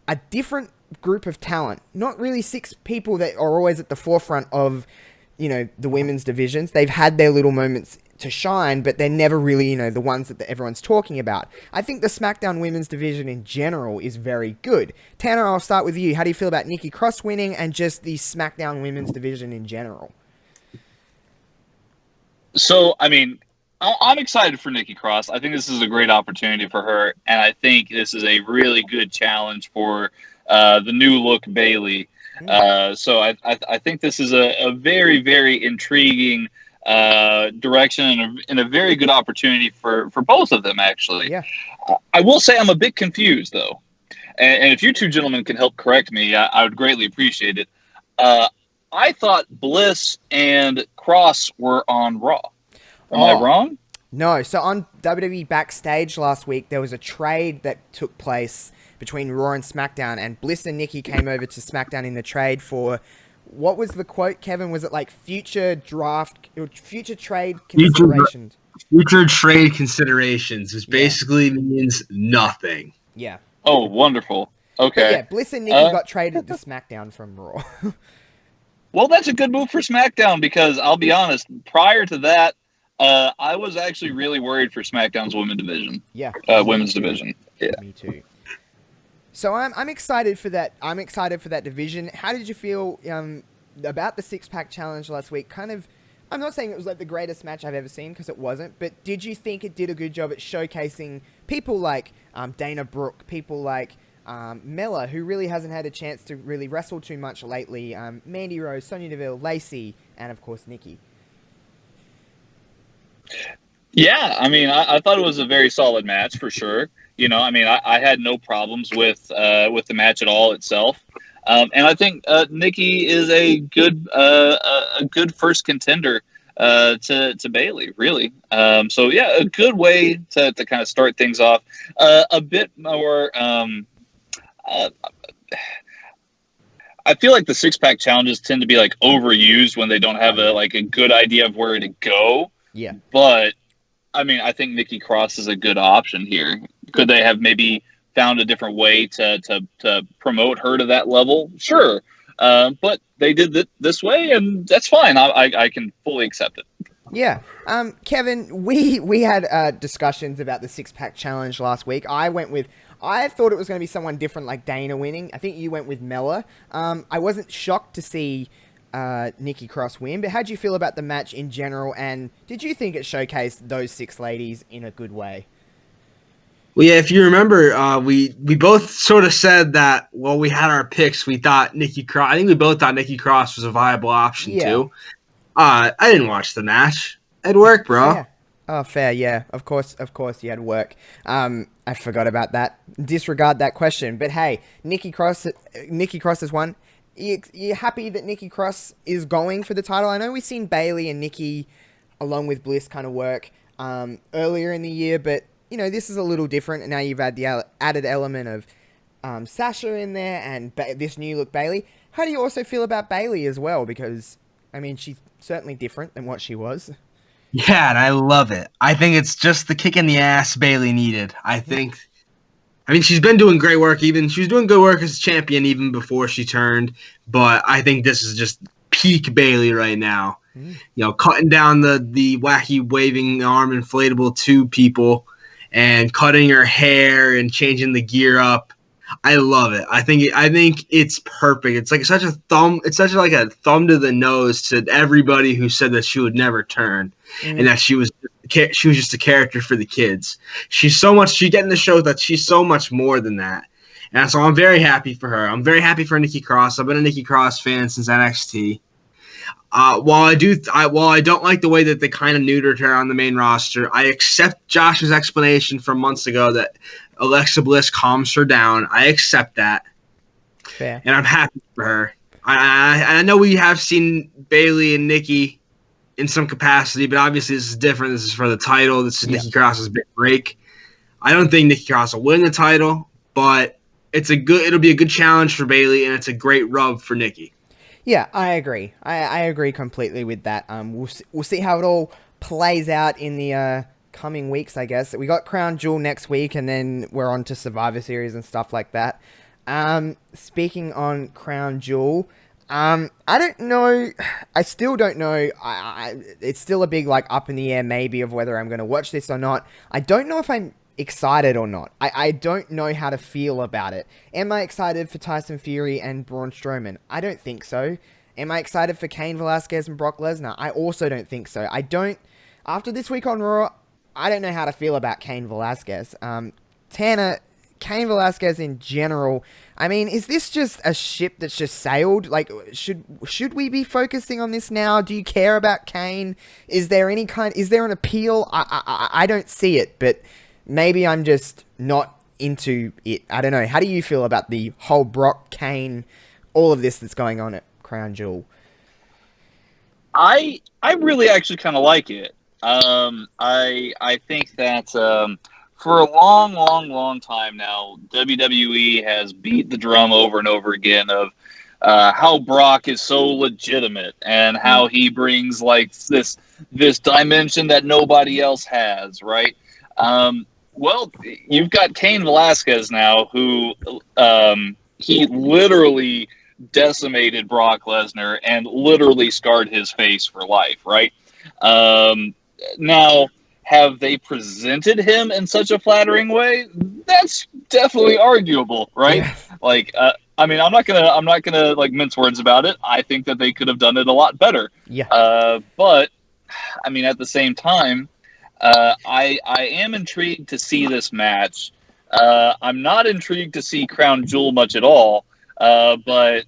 a different group of talent. Not really six people that are always at the forefront of, the women's divisions. They've had their little moments to shine, but they're never really, the ones that everyone's talking about. I think the SmackDown Women's division in general is very good. Tanner, I'll start with you. How do you feel about Nikki Cross winning and just the SmackDown Women's division in general? So, I'm excited for Nikki Cross. I think this is a great opportunity for her, and I think this is a really good challenge for the new look Bayley. So I think this is a very, very intriguing direction and a very good opportunity for both of them, actually. Yeah. I will say I'm a bit confused, though. And if you two gentlemen can help correct me, I would greatly appreciate it. I thought Bliss and Cross were on Raw. Am I wrong? No. So on WWE Backstage last week, there was a trade that took place between Raw and SmackDown, and Bliss and Nikki came over to SmackDown in the trade for, what was the quote, Kevin? Was it like future trade considerations? Future trade considerations, which basically means nothing. Yeah. Oh, wonderful. Okay. But yeah, Bliss and Nikki got traded to SmackDown from Raw. Well, that's a good move for SmackDown because I'll be honest, prior to that, I was actually really worried for SmackDown's women's division. Yeah. Women's division. Yeah. Me too. So I'm excited for that. I'm excited for that division. How did you feel about the six-pack challenge last week? I'm not saying it was like the greatest match I've ever seen because it wasn't, but did you think it did a good job at showcasing people like Dana Brooke, people like Mella, who really hasn't had a chance to really wrestle too much lately, Mandy Rose, Sonya Deville, Lacey, and of course Nikki? Yeah, I thought it was a very solid match for sure. I had no problems with the match at all itself, and I think Nikki is a good first contender to Bayley, really. So yeah, a good way to kind of start things off. A bit more. I feel like the six-pack challenges tend to be like overused when they don't have a good idea of where to go. Yeah, but I think Nikki Cross is a good option here. Could they have maybe found a different way to promote her to that level? Sure. But they did it this way, and that's fine. I can fully accept it. Yeah. Kevin, we had discussions about the six-pack challenge last week. I thought it was going to be someone different like Dana winning. I think you went with Mella. I wasn't shocked to see Nikki Cross win, but how did you feel about the match in general, and did you think it showcased those six ladies in a good way? Well, yeah, if you remember, we both sort of said that while we had our picks, we thought Nikki Cross. I think we both thought Nikki Cross was a viable option too. I didn't watch the match. It worked, bro. Yeah. Oh, fair. Yeah, of course, you had work. I forgot about that. Disregard that question. But hey, Nikki Cross has won. You happy that Nikki Cross is going for the title? I know we've seen Bayley and Nikki, along with Bliss, kind of work earlier in the year, but this is a little different, and now you've had the added element of Sasha in there and this new look Bayley. How do you also feel about Bayley as well? Because she's certainly different than what she was. Yeah, and I love it. I think it's just the kick in the ass Bayley needed. She's been doing great work. She was doing good work as champion even before she turned. But I think this is just peak Bayley right now. Cutting down the wacky waving arm inflatable tube people and cutting her hair and changing the gear up. I love it. I think it's perfect. It's like such a thumb. It's such like a thumb to the nose to everybody who said that she would never turn and that she was just a character for the kids. She getting to show that she's so much more than that. And so I'm very happy for her. I'm very happy for Nikki Cross. I've been a Nikki Cross fan since NXT. While I don't like the way that they kind of neutered her on the main roster, I accept Josh's explanation from months ago that Alexa Bliss calms her down. I accept that. Fair. And I'm happy for her. I know we have seen Bayley and Nikki in some capacity, but obviously this is different. This is for the title. This is Nikki Cross's big break. I don't think Nikki Cross will win the title, but it'll be a good challenge for Bayley, and it's a great rub for Nikki. Yeah, I agree. I agree completely with that. We'll see how it all plays out in the coming weeks, I guess. We got Crown Jewel next week, and then we're on to Survivor Series and stuff like that. Speaking on Crown Jewel, I don't know. I still don't know. It's still a big up in the air maybe of whether I'm going to watch this or not. I don't know if I'm excited or not. I don't know how to feel about it. Am I excited for Tyson Fury and Braun Strowman? I don't think so. Am I excited for Cain Velasquez and Brock Lesnar? I also don't think so. After this week on Raw, I don't know how to feel about Cain Velasquez. Tanner, Cain Velasquez in general, I mean, is this just a ship that's just sailed? Should we be focusing on this now? Do you care about Cain? Is there an appeal? I don't see it, but maybe I'm just not into it. I don't know. How do you feel about the whole Brock, Cain, all of this that's going on at Crown Jewel? I really actually kind of like it. I think that for a long time now, WWE has beat the drum over and over again of how Brock is so legitimate and how he brings this dimension that nobody else has, right? Well, you've got Cain Velasquez now, who he literally decimated Brock Lesnar and literally scarred his face for life, right? Now, have they presented him in such a flattering way? That's definitely arguable, right? Yeah. I mean, I'm not gonna mince words about it. I think that they could have done it a lot better. Yeah. But I mean, at the same time, I am intrigued to see this match. I'm not intrigued to see Crown Jewel much at all. But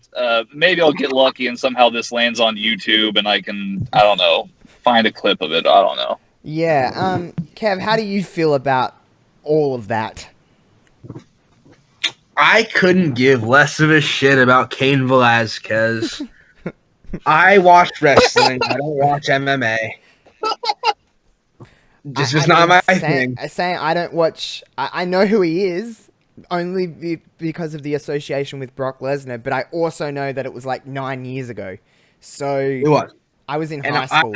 maybe I'll get lucky and somehow this lands on YouTube and I don't know, find a clip of it. I don't know. Yeah. Kev, how do you feel about all of that? I couldn't give less of a shit about Cain Velasquez. I watch wrestling. I don't watch MMA. This is not my thing. Saying I don't watch. I know who he is only because of the association with Brock Lesnar, but I also know that it was 9 years ago. So it was. I was in high school.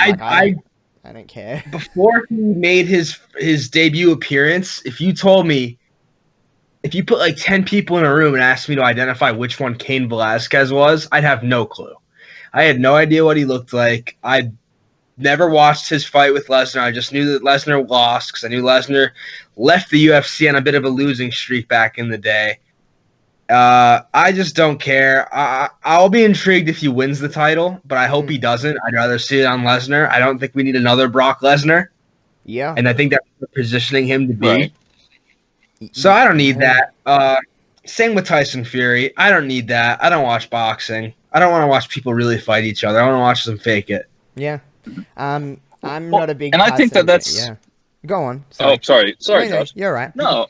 I don't care. Before he made his debut appearance, if you put 10 people in a room and asked me to identify which one Cain Velasquez was, I'd have no clue. I had no idea what he looked like. I'd never watched his fight with Lesnar. I just knew that Lesnar lost because I knew Lesnar left the UFC on a bit of a losing streak back in the day. I just don't care. I'll be intrigued if he wins the title, but I hope he doesn't. I'd rather see it on Lesnar. I don't think we need another Brock Lesnar. Yeah. And I think that's what they're positioning him to be. Right. So I don't need that. Same with Tyson Fury. I don't need that. I don't watch boxing. I don't want to watch people really fight each other. I want to watch them fake it. Yeah. I'm not a big. And I think that's. Yeah. Go on. Sorry. Oh, sorry, no, Josh. You're right. No.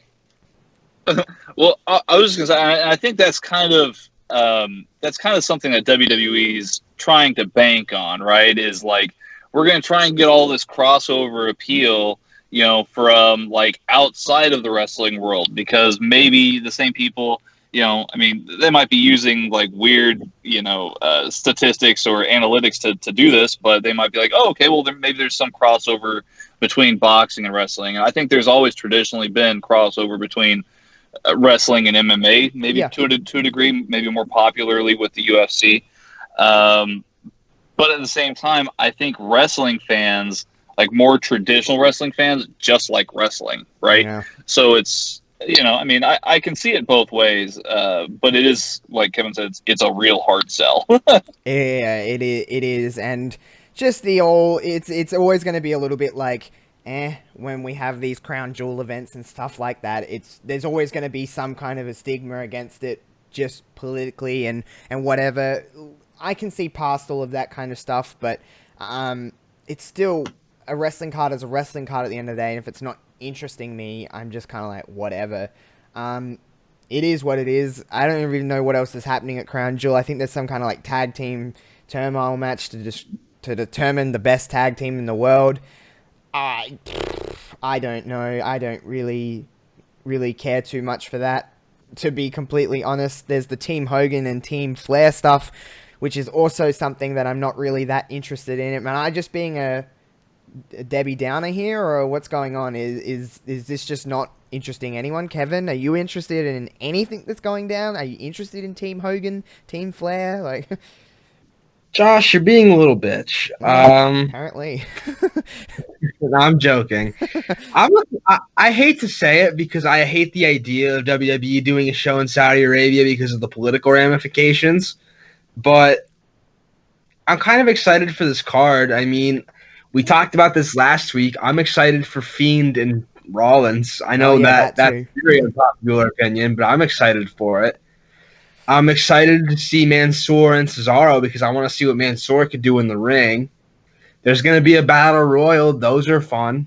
Well, I was just gonna say, I think that's kind of something that WWE's trying to bank on, right? Is we're gonna try and get all this crossover appeal, from outside of the wrestling world, because maybe the same people, they might be using weird, statistics or analytics to do this, but they might be oh, okay, well, maybe there's some crossover between boxing and wrestling. And I think there's always traditionally been crossover between wrestling and MMA, maybe to a degree, maybe more popularly with the UFC. But at the same time, I think wrestling fans, more traditional wrestling fans, just like wrestling, right? Yeah. So it's, I can see it both ways, but it is, like Kevin said, it's a real hard sell. Yeah, it is, and just it's always going to be a little bit when we have these Crown Jewel events and stuff like that. There's always going to be some kind of a stigma against it, just politically and whatever. I can see past all of that kind of stuff, but it's still a wrestling card is a wrestling card at the end of the day, and if it's not interesting me, I'm just kind of like, whatever. It is what it is. I don't even know what else is happening at Crown Jewel. I think there's some kind of like tag team turmoil match to determine the best tag team in the world. I don't know. I don't really care too much for that, to be completely honest. There's the Team Hogan and Team Flair stuff, which is also something that I'm not really that interested in. Am I just being a Debbie Downer here, or what's going on? Is this just not interesting anyone? Kevin, are you interested in anything that's going down? Are you interested in Team Hogan, Team Flair? Like, Josh, you're being a little bitch. Apparently. I'm joking. I hate to say it because I hate the idea of WWE doing a show in Saudi Arabia because of the political ramifications, but I'm kind of excited for this card. I mean, we talked about this last week. I'm excited for Fiend and Rollins. I know that's a very unpopular opinion, but I'm excited for it. I'm excited to see Mansoor and Cesaro because I want to see what Mansoor could do in the ring. There's going to be a battle royal. Those are fun.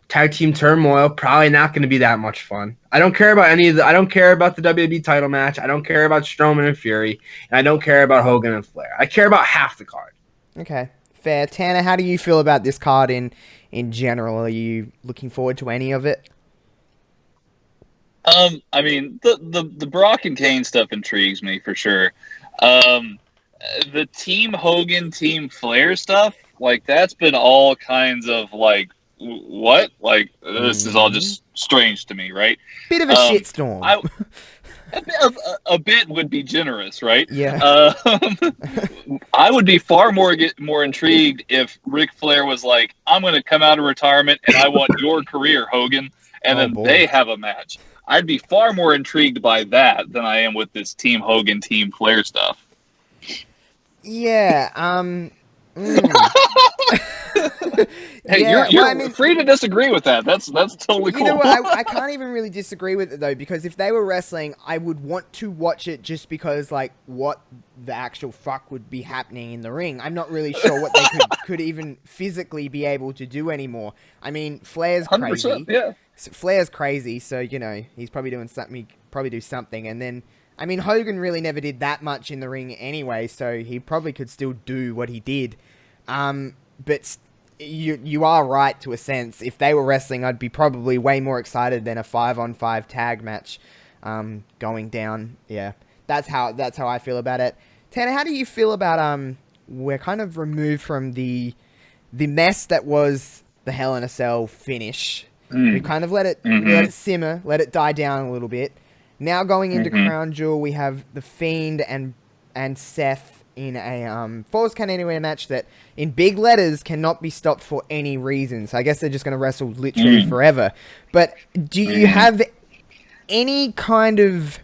Tag team turmoil, probably not going to be that much fun. I don't care about any of the. I don't care about the WWE title match. I don't care about Strowman and Fury, and I don't care about Hogan and Flair. I care about half the card. Okay, fair. Tanner, how do you feel about this card in general? Are you looking forward to any of it? I mean, the Brock and Kane stuff intrigues me for sure. The Team Hogan, Team Flair stuff, like, that's been all kinds of like, what? Like, this is all just strange to me, right? Bit of a shitstorm. A bit would be generous, right? Yeah. I would be far more intrigued if Ric Flair was like, I'm going to come out of retirement and I want your career, Hogan, and then they have a match. I'd be far more intrigued by that than I am with this Team Hogan, Team Flair stuff. Yeah. Hey, yeah, you're free to disagree with that. That's totally cool. You know what? I can't even really disagree with it, though, because if they were wrestling, I would want to watch it just because, like, what the actual fuck would be happening in the ring. I'm not really sure what they could even physically be able to do anymore. I mean, Flair's crazy. Yeah. Flair's crazy, so, you know, he's probably doing something. He'd probably do something. And then, I mean, Hogan really never did that much in the ring anyway, so he probably could still do what he did. But you are right to a sense. If they were wrestling, I'd be probably way more excited than a 5-on-5 tag match going down. Yeah, that's how I feel about it. Tanner, how do you feel about we're kind of removed from the mess that was the Hell in a Cell finish. We kind of let it simmer, let it die down a little bit. Now going into Crown Jewel, we have The Fiend and Seth in a Falls Count Anywhere match that, in big letters, cannot be stopped for any reason. So I guess they're just going to wrestle literally forever. But do you have any kind of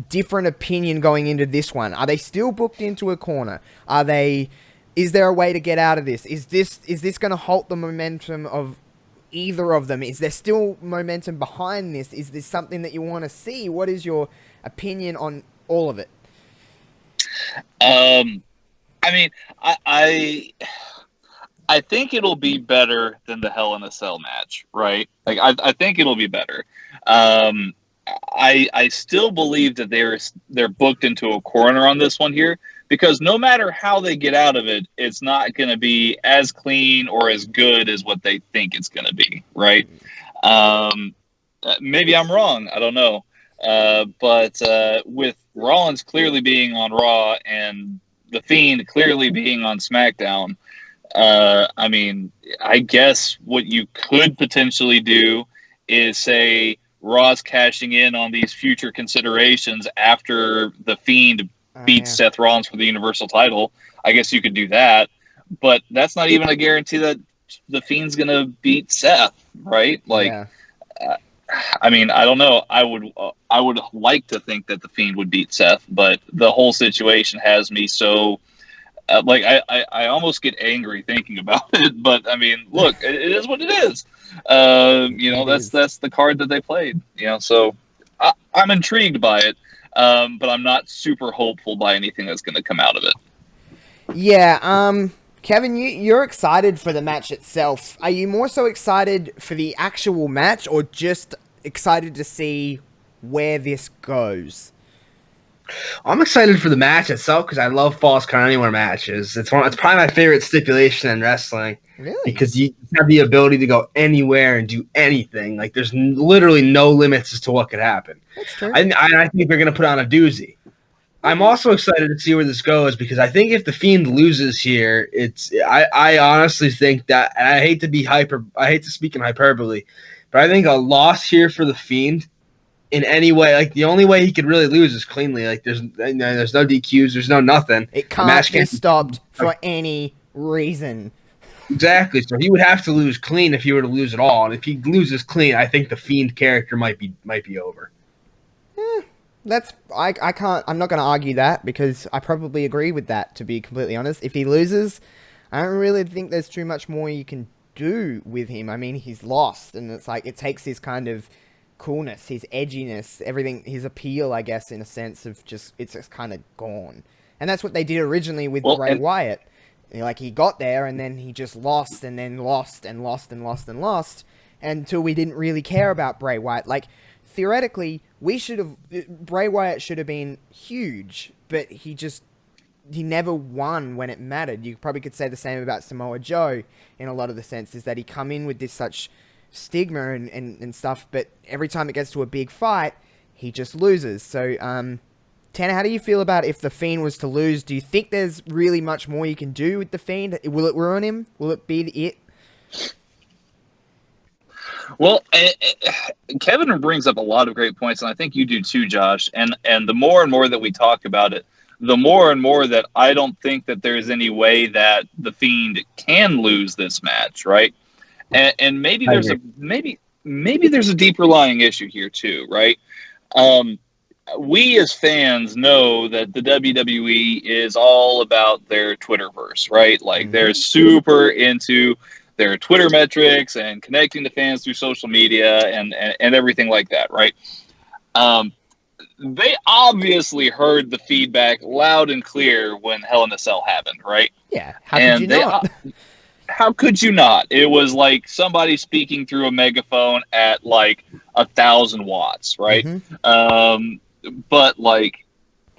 different opinion going into this one? Are they still booked into a corner? Is there a way to get out of this? Is this going to halt the momentum of either of them? Is there still momentum behind this? Is this something that you want to see? What is your opinion on all of it? I mean, I think it'll be better than the Hell in a Cell match, right? Like, I think it'll be better. I still believe that they're booked into a corner on this one here, because no matter how they get out of it, it's not going to be as clean or as good as what they think it's going to be, right? Maybe I'm wrong. I don't know. But with Rollins clearly being on Raw and The Fiend clearly being on SmackDown, I mean, I guess what you could potentially do is say Raw's cashing in on these future considerations after The Fiend beats Seth Rollins for the Universal title. I guess you could do that, but that's not even a guarantee that The Fiend's going to beat Seth, right? Like, I mean, I don't know. I would like to think that The Fiend would beat Seth, but the whole situation has me so like I almost get angry thinking about it. But I mean, look, it is what it is. You know, that's the card that they played. You know, so I'm intrigued by it. but I'm not super hopeful by anything that's going to come out of it. Yeah, Kevin, you're excited for the match itself. Are you more so excited for the actual match or just excited to see where this goes? I'm excited for the match itself because I love Falls Count Anywhere matches. It's probably my favorite stipulation in wrestling. Really? Because you have the ability to go anywhere and do anything. Like there's literally no limits as to what could happen. That's true. I think they're going to put on a doozy. I'm also excited to see where this goes because I think if the Fiend loses here, I honestly think that, and I hate to speak in hyperbole, but I think a loss here for the Fiend in any way, like the only way he could really lose is cleanly. Like there's no DQs, there's no nothing. It can't be stopped for any reason. Exactly. So he would have to lose clean if he were to lose at all, and if he loses clean, I think the Fiend character might be over. I'm not going to argue that because I probably agree with that, to be completely honest. If he loses, I don't really think there's too much more you can do with him. I mean, he's lost, and it's like it takes his kind of coolness, his edginess, everything, his appeal, I guess, in a sense of it's just kind of gone. And that's what they did originally with Bray Wyatt. Like, he got there, and then he just lost, and then lost, and lost, and lost, and lost, until we didn't really care about Bray Wyatt. Like, theoretically, Bray Wyatt should have been huge, but he never won when it mattered. You probably could say the same about Samoa Joe in a lot of the senses, that he come in with this such stigma and stuff, but every time it gets to a big fight, he just loses. So, Tanner, how do you feel about if the Fiend was to lose? Do you think there's really much more you can do with the Fiend? Will it ruin him? Will it be it? Well, Kevin brings up a lot of great points, and I think you do too, Josh. And the more and more that we talk about it, the more and more that I don't think that there's any way that the Fiend can lose this match, right? And maybe there's maybe there's a deeper lying issue here too, right? We as fans know that the WWE is all about their Twitterverse, right? Like they're super into their Twitter metrics and connecting to fans through social media and everything like that, right? They obviously heard the feedback loud and clear when Hell in a Cell happened, right? Yeah, how could you not? How could you not? It was like somebody speaking through a megaphone at like 1,000 watts, right? But like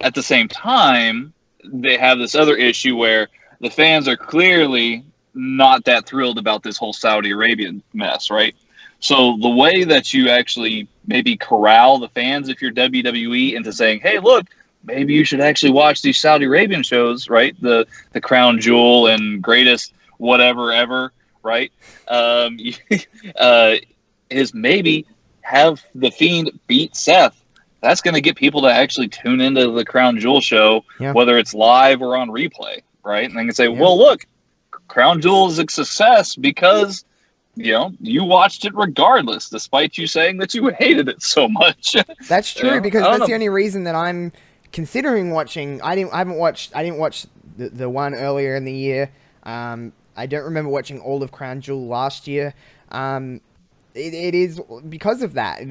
at the same time, they have this other issue where the fans are clearly not that thrilled about this whole Saudi Arabian mess, right? So the way that you actually maybe corral the fans, if you're WWE, into saying, hey, look, maybe you should actually watch these Saudi Arabian shows, right? The Crown Jewel and Greatest Whatever Ever, right? Is maybe have the Fiend beat Seth. That's going to get people to actually tune into the Crown Jewel show, whether it's live or on replay, right? And they can say, well, look, Crown Jewel is a success because, you watched it regardless, despite you saying that you hated it so much. That's true, because that's the only reason that I'm considering watching. I didn't watch the one earlier in the year. I don't remember watching all of Crown Jewel last year. It is because of that,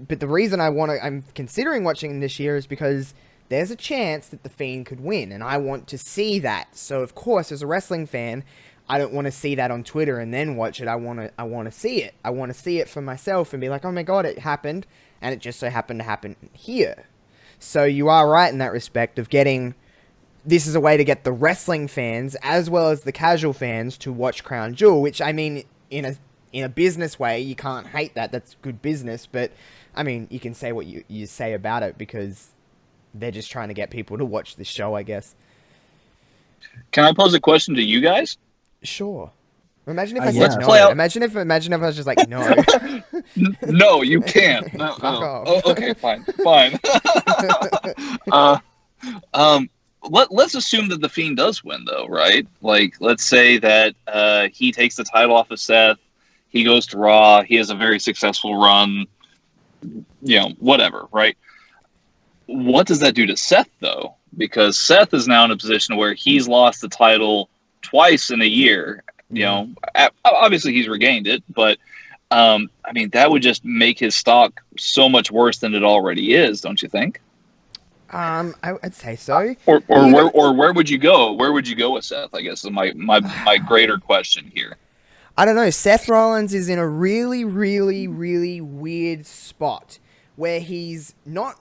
but the reason I'm considering watching this year is because there's a chance that the Fiend could win, and I want to see that. So of course, as a wrestling fan, I don't want to see that on Twitter and then watch it. I want to see it. I want to see it for myself and be like, oh my god, it happened, and it just so happened to happen here. So you are right in that respect of getting. This is a way to get the wrestling fans as well as the casual fans to watch Crown Jewel, which I mean, in a business way, you can't hate that. That's good business, but I mean, you can say what you say about it because they're just trying to get people to watch the show, I guess. Can I pose a question to you guys? Sure. Imagine if I said no. Imagine if I was just like, no. No, you can't. No. Oh, okay, fine. Let's assume that the Fiend does win, though, right? Like, let's say that he takes the title off of Seth. He goes to Raw. He has a very successful run. Whatever, right? What does that do to Seth, though? Because Seth is now in a position where he's lost the title twice in a year. Obviously he's regained it, but I mean, that would just make his stock so much worse than it already is, don't you think? I'd say so. Or where would you go? Where would you go with Seth? I guess is my greater question here. I don't know. Seth Rollins is in a really, really, really weird spot where he's not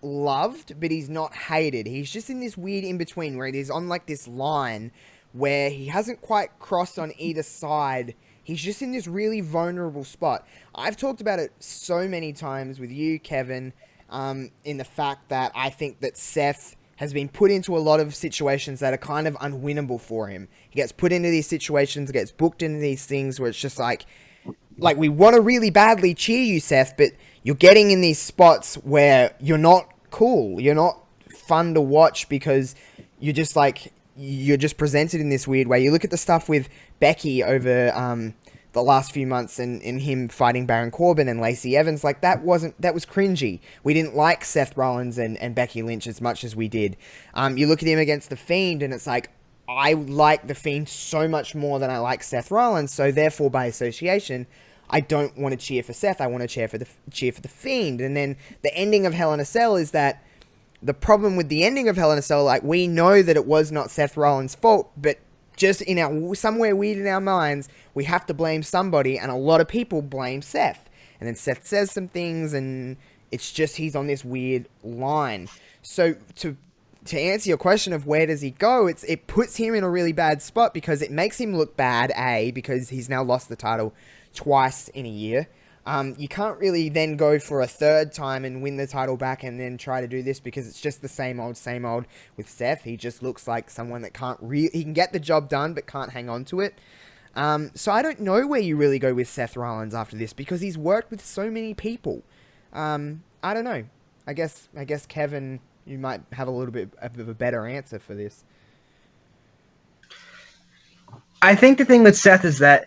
loved, but he's not hated. He's just in this weird in-between where he's on like this line where he hasn't quite crossed on either side. He's just in this really vulnerable spot. I've talked about it so many times with you, Kevin, in the fact that I think that Seth has been put into a lot of situations that are kind of unwinnable for him. He gets put into these situations, gets booked into these things where it's just like we want to really badly cheer you, Seth, but you're getting in these spots where you're not cool. You're not fun to watch because you're just presented in this weird way. You look at the stuff with Becky over the last few months and him fighting Baron Corbin and Lacey Evans, like that was cringy. We didn't like Seth Rollins and Becky Lynch as much as we did. You look at him against The Fiend and it's like, I like The Fiend so much more than I like Seth Rollins, so therefore by association, I don't want to cheer for Seth, I want to cheer for The Fiend. And then the ending of Hell in a Cell is that the problem with the ending of Hell in a Cell, like we know that it was not Seth Rollins' fault, but just somewhere weird in our minds, we have to blame somebody, and a lot of people blame Seth. And then Seth says some things, and it's just he's on this weird line. So to answer your question of where does he go, it puts him in a really bad spot because it makes him look bad, because he's now lost the title twice in a year. You can't really then go for a third time and win the title back and then try to do this because it's just the same old with Seth. He just looks like someone that he can get the job done but can't hang on to it. So I don't know where you really go with Seth Rollins after this because he's worked with so many people. I don't know. I guess Kevin, you might have a little bit of a better answer for this. I think the thing with Seth is that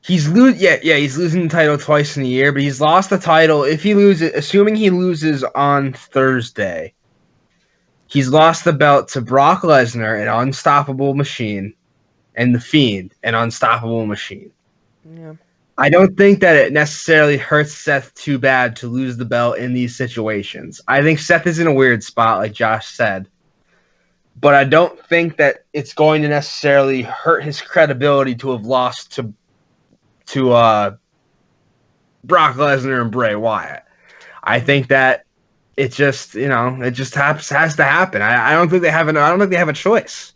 he's losing the title twice in a year, but he's lost the title. If he loses, assuming he loses on Thursday, he's lost the belt to Brock Lesnar, an unstoppable machine, and The Fiend, an unstoppable machine. Yeah. I don't think that it necessarily hurts Seth too bad to lose the belt in these situations. I think Seth is in a weird spot, like Josh said. But I don't think that it's going to necessarily hurt his credibility to have lost to Brock Lesnar and Bray Wyatt. I think that it just, has to happen. I don't think they have a choice.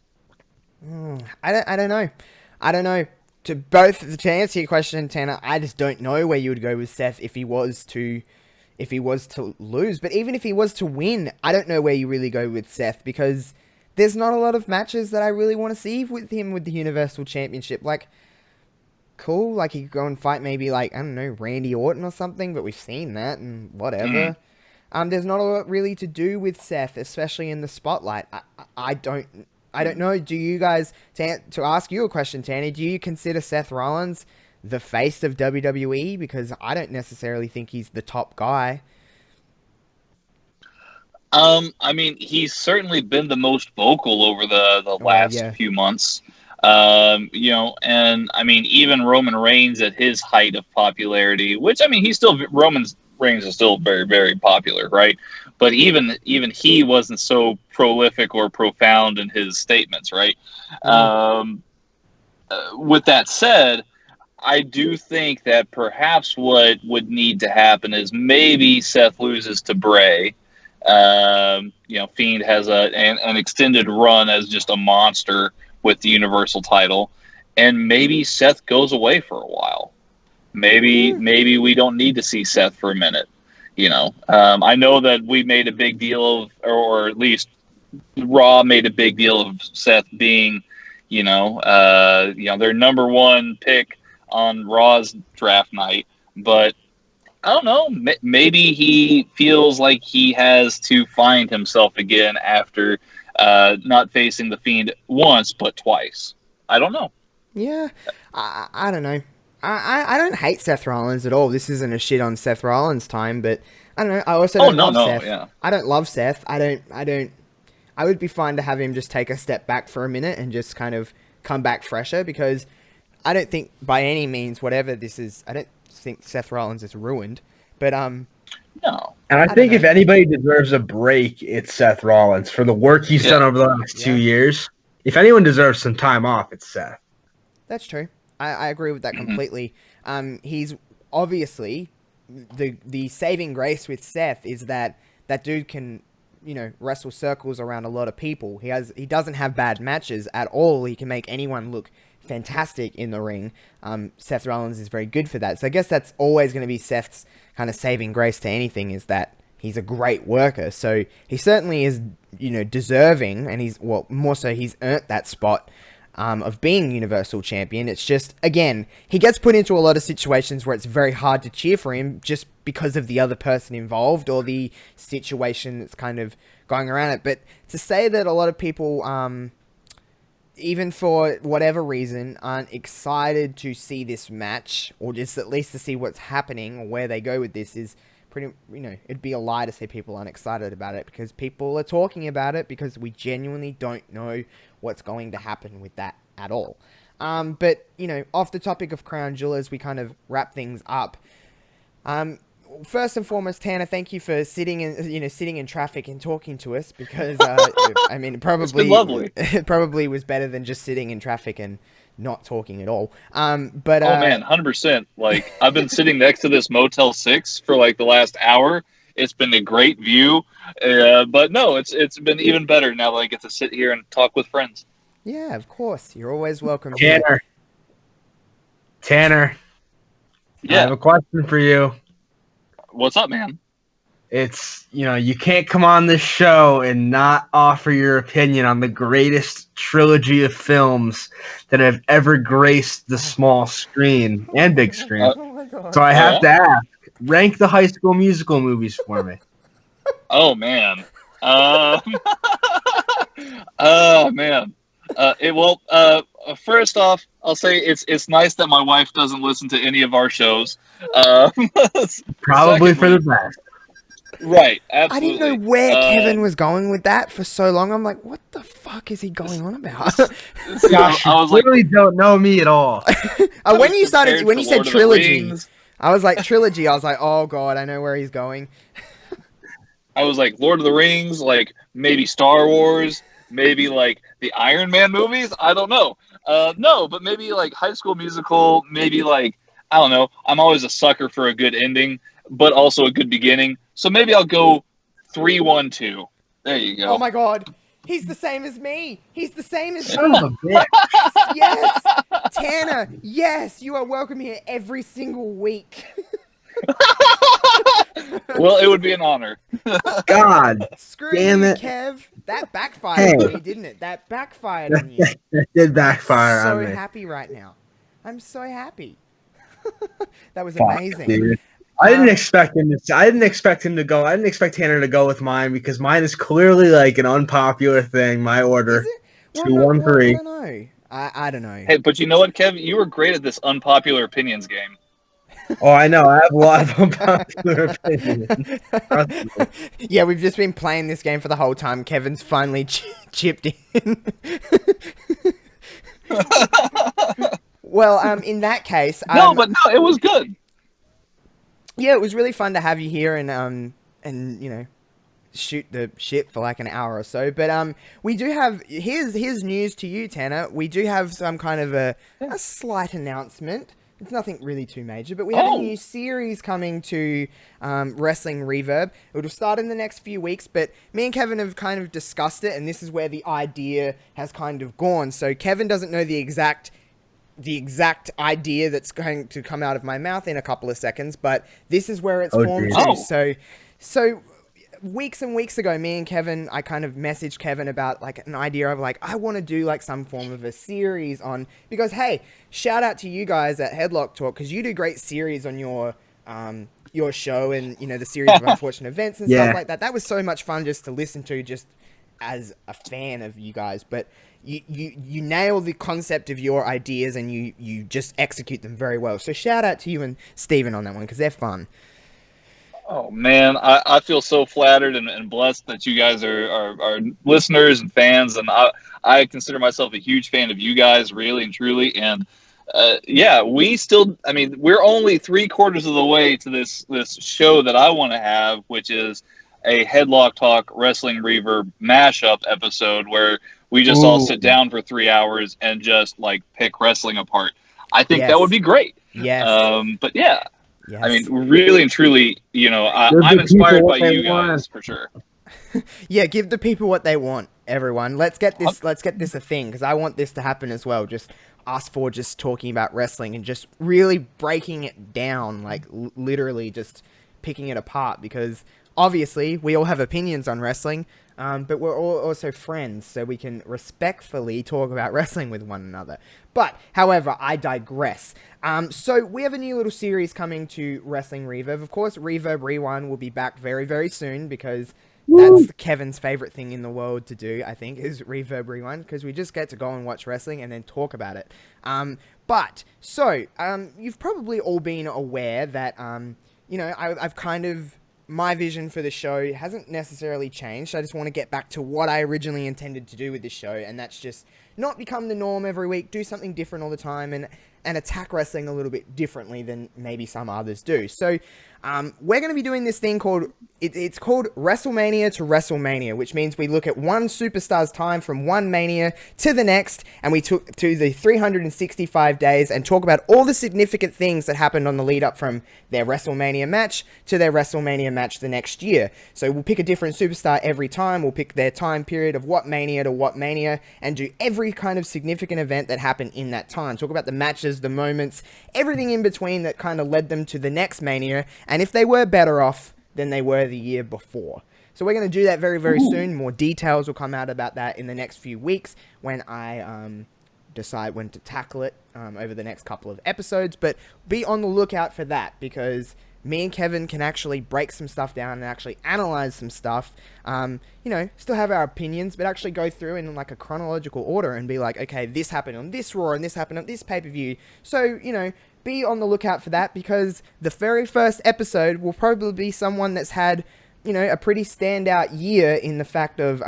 I don't know. To answer your question, Tanner, I just don't know where you would go with Seth if he was to lose. But even if he was to win, I don't know where you really go with Seth because there's not a lot of matches that I really want to see with him with the Universal Championship. Like, cool, like he could go and fight maybe like, I don't know, Randy Orton or something, but we've seen that and whatever. There's not a lot really to do with Seth, especially in the spotlight. I don't know. Do you guys, to ask you a question, Tanny, do you consider Seth Rollins the face of WWE? Because I don't necessarily think he's the top guy. I mean, he's certainly been the most vocal over the last few months. And I mean, even Roman Reigns at his height of popularity, which I mean, Roman Reigns is still very, very popular, right? But even he wasn't so prolific or profound in his statements, right? With that said, I do think that perhaps what would need to happen is maybe Seth loses to Bray. Fiend has an extended run as just a monster with the Universal title, and maybe Seth goes away for a while. Maybe we don't need to see Seth for a minute. I know that we made a big deal of, or at least Raw made a big deal of Seth being, their number one pick on Raw's draft night, but I don't know. Maybe he feels like he has to find himself again after not facing the Fiend once, but twice. I don't know. Yeah, I don't know. I don't hate Seth Rollins at all. This isn't a shit on Seth Rollins time, but I don't know. I also don't love Seth. Yeah. I don't love Seth. I would be fine to have him just take a step back for a minute and just kind of come back fresher because I don't think by any means, whatever this is, I don't think Seth Rollins is ruined. But No. And I think if anybody deserves a break, it's Seth Rollins for the work he's done over the last 2 years. If anyone deserves some time off, it's Seth. That's true. I agree with that completely. He's obviously the saving grace with Seth is that dude can, wrestle circles around a lot of people. He doesn't have bad matches at all. He can make anyone look fantastic in the ring. Seth Rollins is very good for that. So I guess that's always going to be Seth's kind of saving grace to anything, is that he's a great worker. So he certainly is, deserving, and more so he's earned that spot of being Universal Champion. It's just, again, he gets put into a lot of situations where it's very hard to cheer for him just because of the other person involved or the situation that's kind of going around it. But to say that a lot of people, even for whatever reason, aren't excited to see this match, or just at least to see what's happening or where they go with this, is pretty, it'd be a lie to say people aren't excited about it, because people are talking about it, because we genuinely don't know what's going to happen with that at all. But, off the topic of Crown Jewel, as we kind of wrap things up, first and foremost, Tanner, thank you for sitting in traffic and talking to us, because I mean, It's been lovely. It probably was better than just sitting in traffic and not talking at all. But oh man, 100%. Like, I've been sitting next to this Motel 6 for like the last hour. It's been a great view, but no, it's been even better now that I get to sit here and talk with friends. Yeah, of course, you're always welcome. Tanner. Yeah. I have a question for you. What's up, man? It's, you can't come on this show and not offer your opinion on the greatest trilogy of films that have ever graced the small screen and big screen. Oh my God. So I have to ask, rank the High School Musical movies for me. Oh, man. Oh, man. First off, I'll say it's nice that my wife doesn't listen to any of our shows. Probably for the best. Right, absolutely. I didn't know where Kevin was going with that for so long. I'm like, what the fuck is he going on about? Gosh, you clearly don't know me at all. When you said trilogy, I was like, trilogy. I was like, oh God, I know where he's going. I was like, Lord of the Rings, like maybe Star Wars, maybe like the Iron Man movies. I don't know. No, but maybe like High School Musical, maybe like, I don't know. I'm always a sucker for a good ending, but also a good beginning. So maybe I'll go 3-1-2. There you go. Oh my God. He's the same as me. He's the same as Son me. of a bitch. Yes. Tanner, yes. You are welcome here every single week. Well, it would be an honor. God. Screw damn you, it. Kev. That backfired on you, didn't it? That backfired on you. That did backfire on me. I'm so happy right now. I'm so happy. That was amazing. Dude. I didn't expect him to. I didn't expect him to go. I didn't expect Tanner to go with mine, because mine is clearly like an unpopular thing. My order, 2-1-3. I don't know. I don't know. Hey, but you know what, Kev? You were great at this unpopular opinions game. Oh, I know. I have a lot of unpopular opinions. Yeah, we've just been playing this game for the whole time. Kevin's finally chipped in. Well, in that case, no, it was good. Yeah, it was really fun to have you here and shoot the shit for like an hour or so. But we do have here's news to you, Tanner. We do have some kind of a slight announcement. It's nothing really too major, but we have a new series coming to Wrestling Reverb. It'll start in the next few weeks, but me and Kevin have kind of discussed it, and this is where the idea has kind of gone. So Kevin doesn't know the exact idea that's going to come out of my mouth in a couple of seconds, but this is where it's formed to. So weeks and weeks ago, me and Kevin, I kind of messaged Kevin about like an idea of like, I want to do like some form of a series on, because hey, shout out to you guys at Headlock Talk, because you do great series on your show, and the series of unfortunate events and stuff like that. That was so much fun just to listen to, just as a fan of you guys. But you nail the concept of your ideas, and you just execute them very well. So shout out to you and Steven on that one, because they're fun. Oh man, I feel so flattered and blessed that you guys are listeners and fans, and I consider myself a huge fan of you guys, really and truly. And yeah, we still. I mean, we're only 3/4 of the way to this show that I want to have, which is a Headlock Talk Wrestling Reverb mashup episode where we just all sit down for 3 hours and just like pick wrestling apart. I think that would be great. Yes. But yeah, yes. I mean, really and truly, you know, I'm inspired by you guys for sure. Yeah, give the people what they want, everyone. Let's get this a thing, because I want this to happen as well. Just us four just talking about wrestling and just really breaking it down, like literally just picking it apart, because obviously we all have opinions on wrestling, but we're all also friends, so we can respectfully talk about wrestling with one another. But, however, I digress. So we have a new little series coming to Wrestling Reverb. Of course, Reverb Rewind will be back very, very soon, because that's Kevin's favorite thing in the world to do, I think, is Reverb Rewind, because we just get to go and watch wrestling and then talk about it. You've probably all been aware that, I've kind of, my vision for the show hasn't necessarily changed. I just want to get back to what I originally intended to do with this show, and that's just not become the norm every week, do something different all the time, and attack wrestling a little bit differently than maybe some others do. So, we're going to be doing this thing called, it's called WrestleMania to WrestleMania, which means we look at one superstar's time from one Mania to the next, and we took to the 365 days and talk about all the significant things that happened on the lead up from their WrestleMania match to their WrestleMania match the next year. So we'll pick a different superstar every time, we'll pick their time period of what Mania to what Mania, and do every kind of significant event that happened in that time. Talk about the matches, the moments, everything in between that kind of led them to the next Mania, and if they were better off than they were the year before. So we're going to do that very, very soon. More details will come out about that in the next few weeks when I decide when to tackle it over the next couple of episodes. But be on the lookout for that, because me and Kevin can actually break some stuff down and actually analyze some stuff. Still have our opinions, but actually go through in like a chronological order and be like, okay, this happened on this Raw and this happened on this pay-per-view. So, be on the lookout for that, because the very first episode will probably be someone that's had, a pretty standout year in the fact of,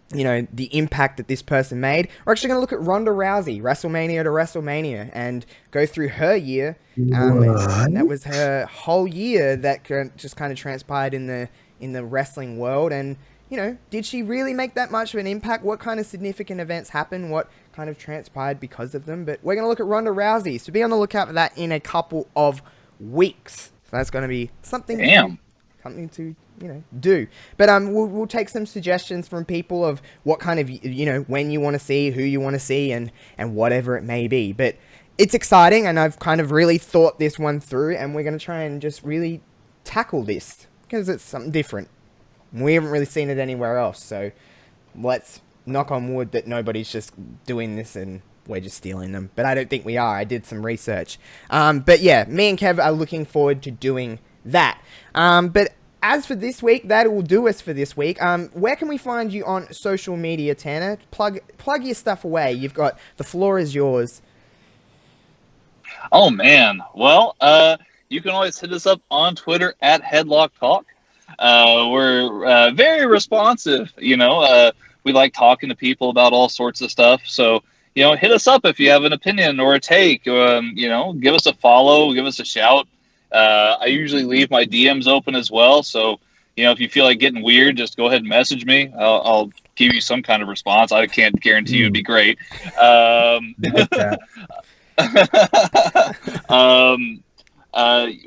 the impact that this person made. We're actually going to look at Ronda Rousey, WrestleMania to WrestleMania, and go through her year. And that was her whole year that just kind of transpired in the wrestling world. And, did she really make that much of an impact? What kind of significant events happened? What kind of transpired because of them? But we're going to look at Ronda Rousey, so be on the lookout for that in a couple of weeks. So that's going to be something to do. But we'll take some suggestions from people of what kind of, when you want to see, who you want to see, and whatever it may be. But it's exciting, and I've kind of really thought this one through, and we're going to try and just really tackle this, because it's something different. We haven't really seen it anywhere else, so let's knock on wood that nobody's just doing this and we're just stealing them. But I don't think we are. I did some research. But yeah, me and Kev are looking forward to doing that. But as for this week, that will do us for this week. Where can we find you on social media, Tanner? Plug your stuff away. The floor is yours. Oh, man. Well, you can always hit us up on Twitter at Headlock Talk. We're very responsive, we like talking to people about all sorts of stuff. So, hit us up if you have an opinion or a take. Give us a follow, give us a shout. I usually leave my DMs open as well. So, if you feel like getting weird, just go ahead and message me. I'll give you some kind of response. I can't guarantee you it'd be great.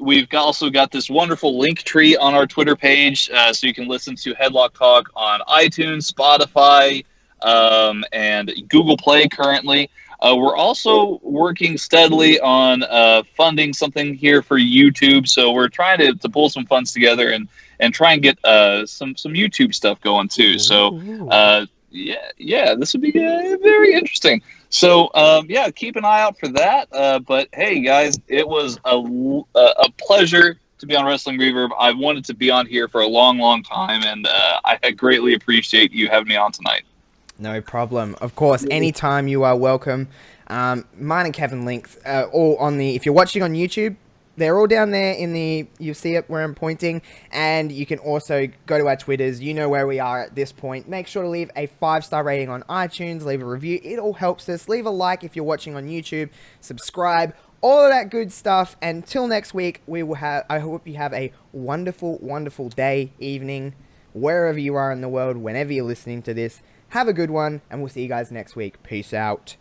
We've also got this wonderful link tree on our Twitter page, so you can listen to Headlock Talk on iTunes, Spotify, and Google Play currently. We're also working steadily on funding something here for YouTube, so we're trying to pull some funds together and try and get some YouTube stuff going too. So yeah, this would be very interesting. So, keep an eye out for that. But hey, guys, it was a pleasure to be on Wrestling Reverb. I've wanted to be on here for a long, long time, and I greatly appreciate you having me on tonight. No problem. Of course, anytime you are welcome. Mine and Kevin links all on if you're watching on YouTube, They're all down there in the, you see it where I'm pointing, and you can also go to our Twitters. You know where we are at this point. Make sure to leave a 5-star rating on iTunes, leave a review. It all helps us. Leave a like if you're watching on YouTube, subscribe, all of that good stuff. Until next week, I hope you have a wonderful, wonderful day, evening, wherever you are in the world, whenever you're listening to this. Have a good one, and we'll see you guys next week. Peace out.